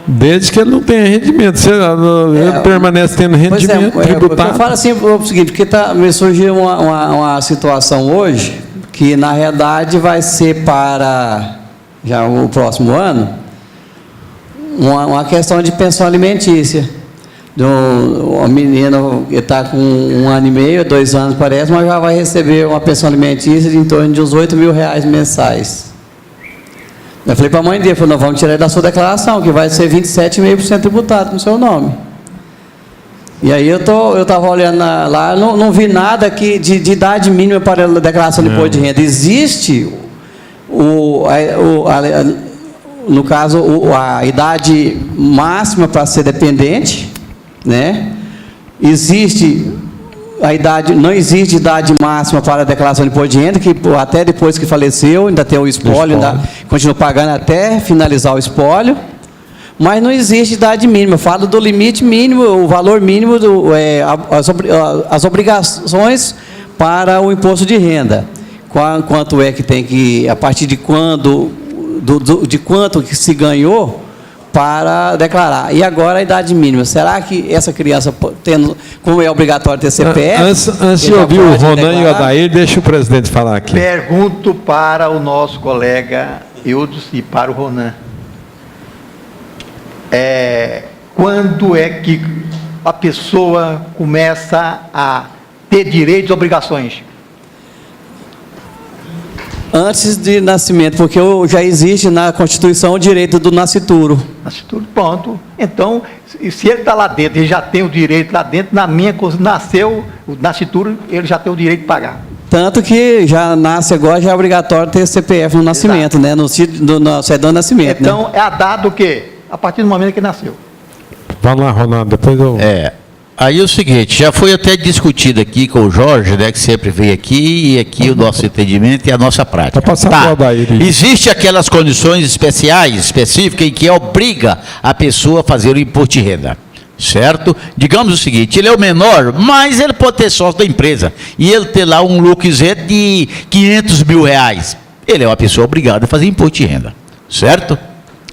Desde que ele não tenha rendimento, se ele permanece tendo rendimento tributado. Eu falo assim, o seguinte, porque me surgiu uma situação hoje, que na realidade vai ser para já o próximo ano, uma questão de pensão alimentícia. Um menino que está com 1 ano e meio, 2 anos parece, mas já vai receber uma pensão alimentícia de em torno de uns R$8 mil mensais. Eu falei para a mãe dele, nós vamos tirar da sua declaração, que vai ser 27,5% tributado no seu nome. E aí eu estava olhando lá, não vi nada aqui de idade mínima para a declaração de imposto de renda. Existe, no caso, a idade máxima para ser dependente, né? Existe a idade, não existe idade máxima para a declaração de imposto de renda, que até depois que faleceu, ainda tem o espólio, ainda continua pagando até finalizar o espólio, mas não existe idade mínima. Eu falo do limite mínimo, o valor mínimo, as obrigações para o imposto de renda. Quanto é que tem que, a partir de quando, de quanto que se ganhou, para declarar. E agora a idade mínima. Será que essa criança, tendo, como é obrigatório ter CPF... Antes de ouvir o Ronan e o Adair, deixa o presidente falar aqui. Pergunto para o nosso colega Eudes e para o Ronan. Quando é que a pessoa começa a ter direitos e obrigações? Antes de nascimento, porque já existe na Constituição o direito do nascituro. Nascituro, pronto. Então, se ele está lá dentro, ele já tem o direito lá dentro, na minha coisa, nasceu o nascituro, ele já tem o direito de pagar. Tanto que já nasce agora, já é obrigatório ter CPF no nascimento, né? No certidão de nascimento. Então, é a data o quê? A partir do momento que nasceu. Vamos lá, Ronaldo, depois eu... Aí é o seguinte, já foi até discutido aqui com o Jorge, né, que sempre veio aqui, e aqui o nosso entendimento e a nossa prática. Existem aquelas condições específicas, em que obriga a pessoa a fazer o imposto de renda, certo? Digamos o seguinte, ele é o menor, mas ele pode ter sócio da empresa, e ele ter lá um lucro isento de R$500 mil. Ele é uma pessoa obrigada a fazer imposto de renda, certo?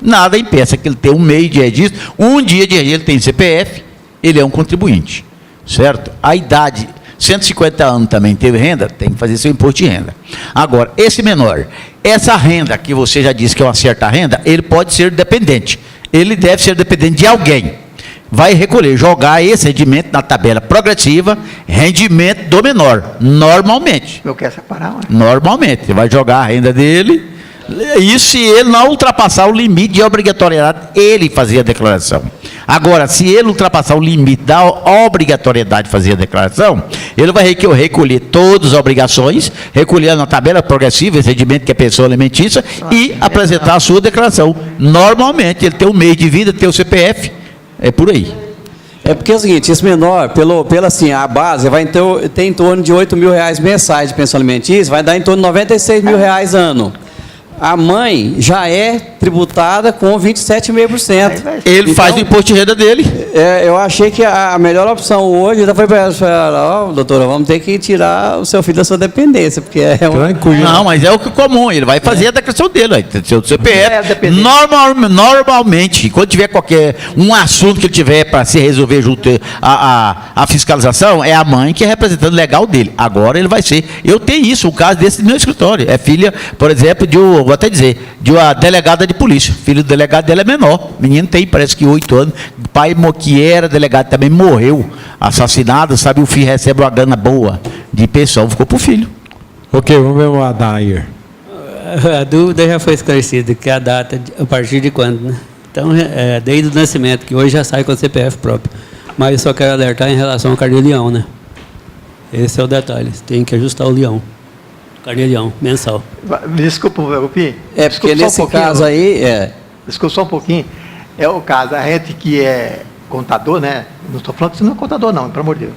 Nada impeça que ele tenha um meio de registro, um dia de registro, ele tem CPF, ele é um contribuinte, certo? A idade, 150 anos também teve renda, tem que fazer seu imposto de renda. Agora, esse menor, essa renda que você já disse que é uma certa renda, ele pode ser dependente. Ele deve ser dependente de alguém. Vai recolher, jogar esse rendimento na tabela progressiva, rendimento do menor, normalmente. Eu quero separar, mas... Normalmente, você vai jogar a renda dele, e se ele não ultrapassar o limite de obrigatoriedade, ele fazia a declaração. Agora, se ele ultrapassar o limite da obrigatoriedade de fazer a declaração, ele vai recolher todas as obrigações, recolher na tabela progressiva esse rendimento que é pensão alimentícia e apresentar a sua declaração. Normalmente, ele tem um meio de vida, tem o CPF, é por aí. É porque é o seguinte, esse menor, assim, a base vai ter em torno de R$8 mil mensais de pensão alimentícia, vai dar em torno de R$96 mil ano. a mãe já é tributada com 27,5%. Ele faz o imposto de renda dele. Eu achei que a melhor opção hoje já foi para ela, doutora, vamos ter que tirar o seu filho da sua dependência, porque é Não, mas é o que é comum, ele vai fazer a declaração dele, o CPF. Normalmente, quando tiver qualquer um assunto que ele tiver para se resolver junto à fiscalização, é a mãe que é representante legal dele. Agora ele vai ser. Eu tenho isso, um caso desse no meu escritório. É filha, por exemplo, vou até dizer, de uma delegada de polícia. O filho do delegado dela é menor. O menino tem, parece que 8 anos. O pai, que era delegado, também morreu, assassinado, sabe? O filho recebe uma grana boa de pensão, ficou para o filho. Ok, vamos ver o Adair. A dúvida já foi esclarecida, que é a data, a partir de quando, né? Então, desde o nascimento, que hoje já sai com o CPF próprio. Mas eu só quero alertar em relação ao carnê-leão, né? Esse é o detalhe, tem que ajustar o leão. Carnê-leão, mensal. Desculpa, Upi. Porque nesse caso aí... Desculpa só um pouquinho. É o caso, a gente que é contador, né? Não estou falando que você não é contador, não, pelo amor de Deus.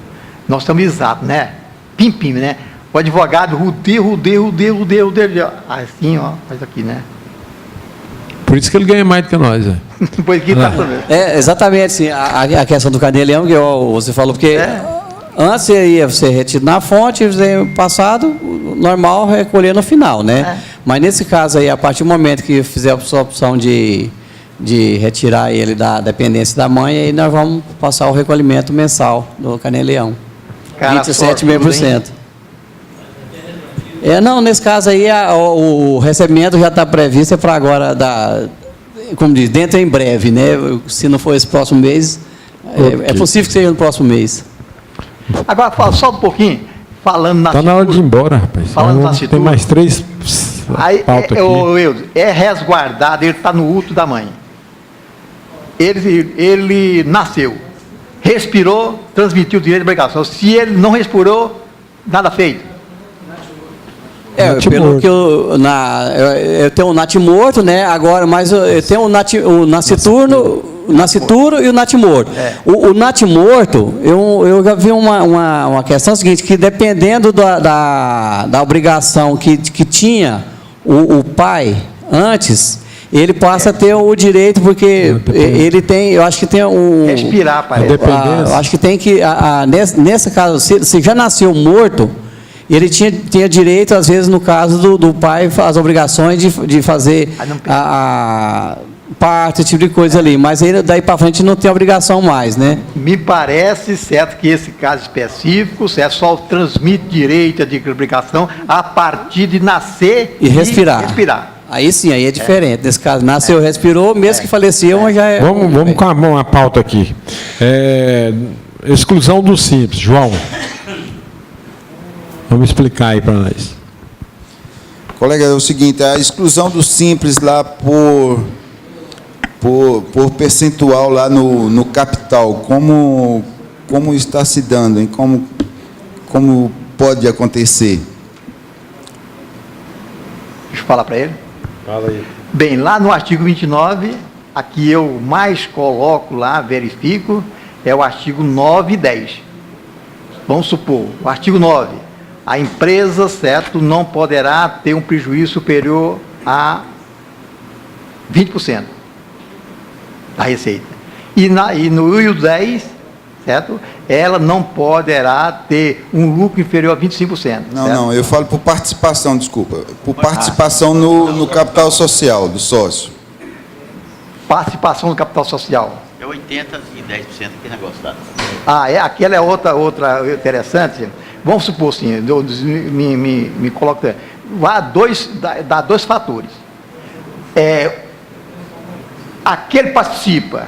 Nós estamos exatos, né? Pim, né? O advogado rudeio. Assim, ó, faz aqui, né? Por isso que ele ganha mais do que nós. Exatamente, sim. A questão do carnê-leão, que você falou, porque antes ia ser retido na fonte, passado, normal, recolher no final, né? Mas nesse caso aí, a partir do momento que fizer a sua opção de retirar ele da dependência da mãe, aí nós vamos passar o recolhimento mensal do carnê-leão. 27,5%. Não, nesse caso aí, o recebimento já está previsto para agora, como diz, dentro em breve, né? Se não for esse próximo mês, é possível que seja no próximo mês. Agora, fala só um pouquinho, falando na... Está na hora de ir embora, rapaz. Falando na tem mais 3 pautas aqui. É resguardado, ele está no útero da mãe. Ele nasceu, respirou, transmitiu o direito de obrigação. Se ele não respirou, nada feito. Pelo que eu tenho o natimorto, né? Agora, mas eu tenho o nascituro e o natimorto. O natimorto, eu já vi uma questão seguinte, que dependendo da obrigação que tinha o pai antes, ele passa a ter o direito, porque ele tem, eu acho que tem um... Respirar, pai. Eu acho que tem que, nesse caso, se já nasceu morto, ele tinha direito, às vezes, no caso do pai, as obrigações de fazer parto, esse tipo de coisa ali. Mas ele, daí para frente, não tem obrigação mais, né? Me parece, certo, que esse caso específico, certo, só transmite direito de obrigação a partir de nascer e respirar. Aí sim, aí é diferente. Nesse caso, nasceu, respirou, mesmo que faleceu, mas já é... Vamos com a mão a pauta aqui. Exclusão do Simples. João. Vamos explicar aí para nós. Colega, é o seguinte, a exclusão do Simples lá por percentual lá no capital, como está se dando, hein? Como pode acontecer? Deixa eu falar para ele. Fala aí. Bem, lá no artigo 29, aqui eu mais coloco lá, verifico, é o artigo 9 e 10. Vamos supor, o artigo 9, a empresa, certo, não poderá ter um prejuízo superior a 20% da receita. E no 10, certo, ela não poderá ter um lucro inferior a 25%. Não, eu falo por participação, desculpa. Por participação no capital social do sócio. Participação no capital social. É 80% e 10% que negócio dá. Aquela é outra interessante. Vamos supor assim, me coloca. Dá dois fatores. Aquele participa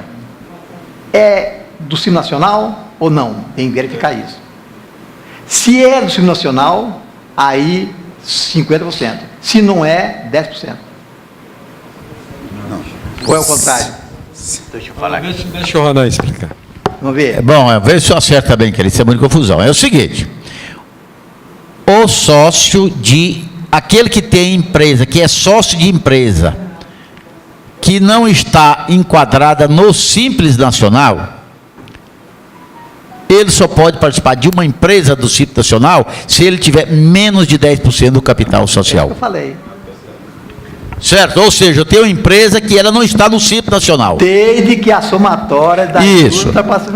do Simples Nacional ou não? Tem que verificar isso. Se é do Simples Nacional, aí 50%. Se não é, 10%. Não. Ou é o contrário? Deixa eu falar aqui. Deixa o Ronan explicar. Vamos ver. Vê se eu acerto bem, que isso é muita confusão. É o seguinte: o sócio aquele que tem empresa, que é sócio de empresa, que não está enquadrada no Simples Nacional, ele só pode participar de uma empresa do Simples Nacional se ele tiver menos de 10% do capital social. É o que eu falei. Certo? Ou seja, eu tenho uma empresa que ela não está no Simples Nacional. Desde que a somatória da Isso. ultrapasse...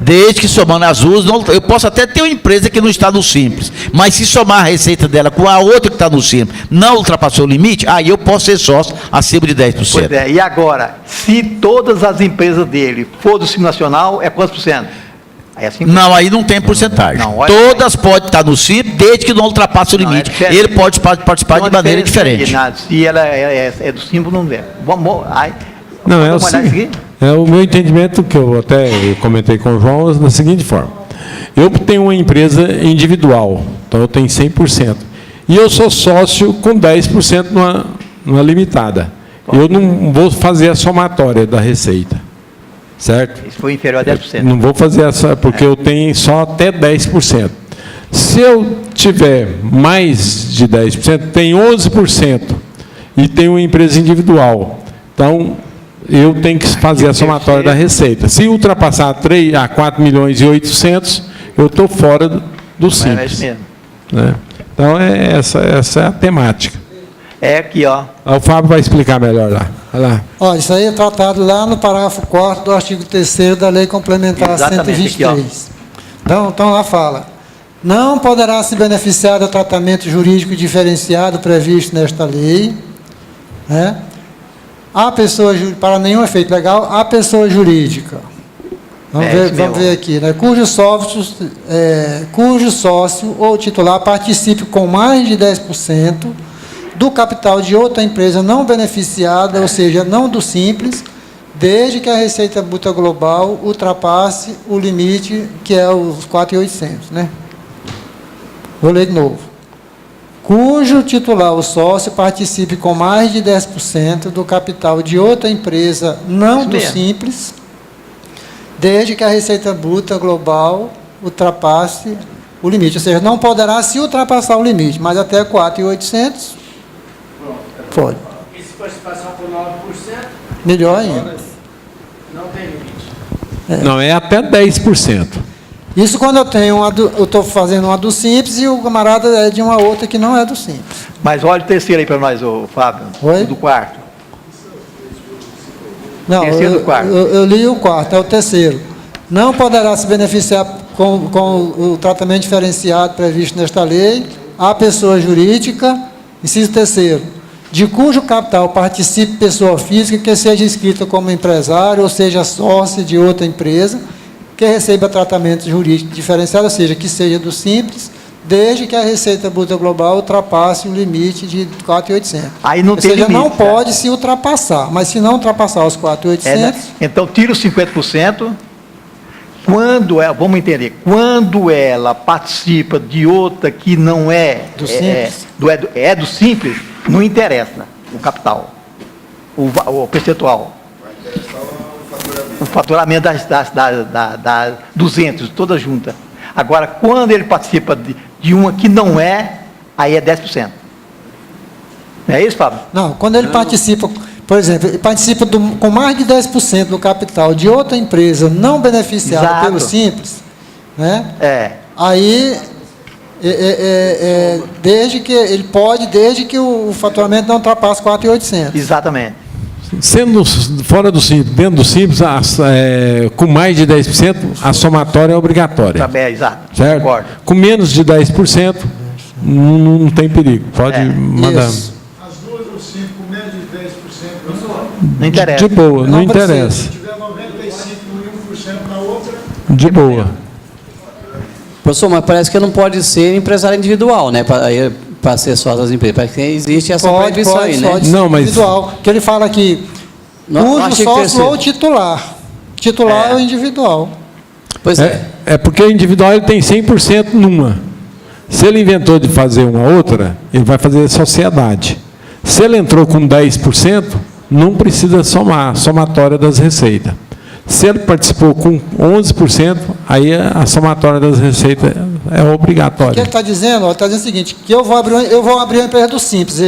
Desde que somando as duas, eu posso até ter uma empresa que não está no Simples, mas se somar a receita dela com a outra que está no Simples, não ultrapassou o limite, aí eu posso ser sócio acima de 10%. Pois é, e agora, se todas as empresas dele for do Simples Nacional, é quantos por cento? Aí é 5%. Não, aí não tem porcentagem. Não, olha, todas podem estar no Simples, desde que não ultrapasse o limite. Ele pode participar de maneira diferente. Se ela é do Simples, não é. Vamos, aí, não, é o meu entendimento, que eu até comentei com o João, da seguinte forma. Eu tenho uma empresa individual, então eu tenho 100%. E eu sou sócio com 10% numa limitada. Eu não vou fazer a somatória da receita. Certo? Isso foi inferior a 10%. Não vou fazer essa, porque eu tenho só até 10%. Se eu tiver mais de 10%, tem 11% e tenho uma empresa individual. Então, eu tenho que fazer a somatória da receita. Se ultrapassar a 4 milhões e 800, eu estou fora do Simples. É isso mesmo. Né? Então, essa é a temática. É aqui, ó. O Fábio vai explicar melhor lá. Vai lá. Ó, isso aí é tratado lá no parágrafo 4º do artigo 3º da Lei Complementar 123. Então, lá fala: não poderá se beneficiar do tratamento jurídico diferenciado previsto nesta lei, né? A pessoa, para nenhum efeito legal, a pessoa jurídica. Vamos ver aqui, né? Cujo sócio ou titular participe com mais de 10% do capital de outra empresa não beneficiada, ou seja, não do Simples, desde que a receita bruta global ultrapasse o limite, que é os 4.800, né? Vou ler de novo. Cujo titular ou sócio participe com mais de 10% do capital de outra empresa não do Simples, desde que a receita bruta global ultrapasse o limite. Ou seja, não poderá se ultrapassar o limite, mas até 4.800 pode. E se participação por 9%? Melhor ainda. Não tem limite. Não, é até 10%. Isso quando eu estou fazendo uma do Simples e o camarada é de uma outra que não é do Simples. Mas olha o terceiro aí para nós, o Fábio. Oi? O do quarto. Não, terceiro do quarto. Eu li o quarto, é o terceiro. Não poderá se beneficiar com o tratamento diferenciado previsto nesta lei a pessoa jurídica, inciso terceiro, de cujo capital participe pessoa física que seja inscrita como empresário ou seja sócio de outra empresa que receba tratamento jurídico diferenciado, ou seja, que seja do Simples, desde que a receita bruta global ultrapasse o limite de 4.800. Aí não tem limite. Ou seja, não pode se ultrapassar, mas se não ultrapassar os 4.800... Então, tira os 50%. Vamos entender, quando ela participa de outra que não é do Simples, do Simples, não interessa o capital, o percentual. O faturamento das 200, toda junta. Agora, quando ele participa de uma que não é, aí é 10%. Não é isso, Fábio? Não, quando ele participa, por exemplo, ele participa com mais de 10% do capital de outra empresa não beneficiada pelo Simples, né? Aí, desde que o faturamento não ultrapasse 4.800. Exatamente. Sendo fora do Simples, dentro do Simples, com mais de 10%, a somatória é obrigatória. Também, exato. Certo? Concordo. Com menos de 10%, não tem perigo. Pode mandar. As duas ou 5, com menos de 10%, não interessa. De boa, não interessa. Se tiver 95% e 1% na outra... De boa. Professor, mas parece que não pode ser empresário individual, né? Para ser sócio das empresas. Parece que existe essa proibição aí, né? Não, mas individual. Que ele fala aqui, cujo sócio ou titular. Titular é o individual. Pois é. É porque o individual ele tem 100% numa. Se ele inventou de fazer uma outra, ele vai fazer sociedade. Se ele entrou com 10%, não precisa somar, somatória das receitas. Se ele participou com 11%, aí a somatória das receitas é obrigatória. O que ele está dizendo? Ele está dizendo o seguinte, que eu vou abrir uma empresa do Simples,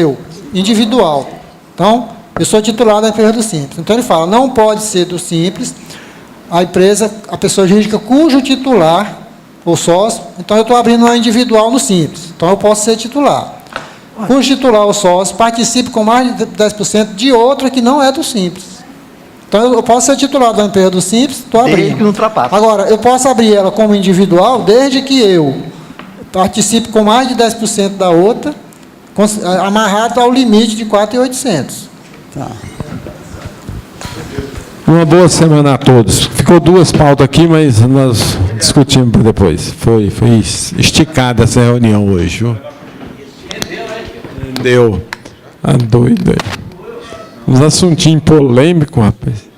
individual. Então, eu sou titular da empresa do Simples. Então, ele fala, não pode ser do Simples a pessoa jurídica cujo titular, ou sócio, então eu estou abrindo uma individual no Simples. Então, eu posso ser titular. cujo titular ou sócio participe com mais de 10% de outra que não é do Simples. Então, eu posso ser titular da empresa do Simples, estou abrindo. Desde que não ultrapasse. Agora, eu posso abrir ela como individual, desde que eu participe com mais de 10% da outra, amarrado ao limite de 4.800. Tá. Uma boa semana a todos. Ficou 2 pautas aqui, mas nós discutimos para depois. Foi esticada essa reunião hoje. Viu? Deu. Ah, doido. Uns assuntinhos polêmicos, rapaz.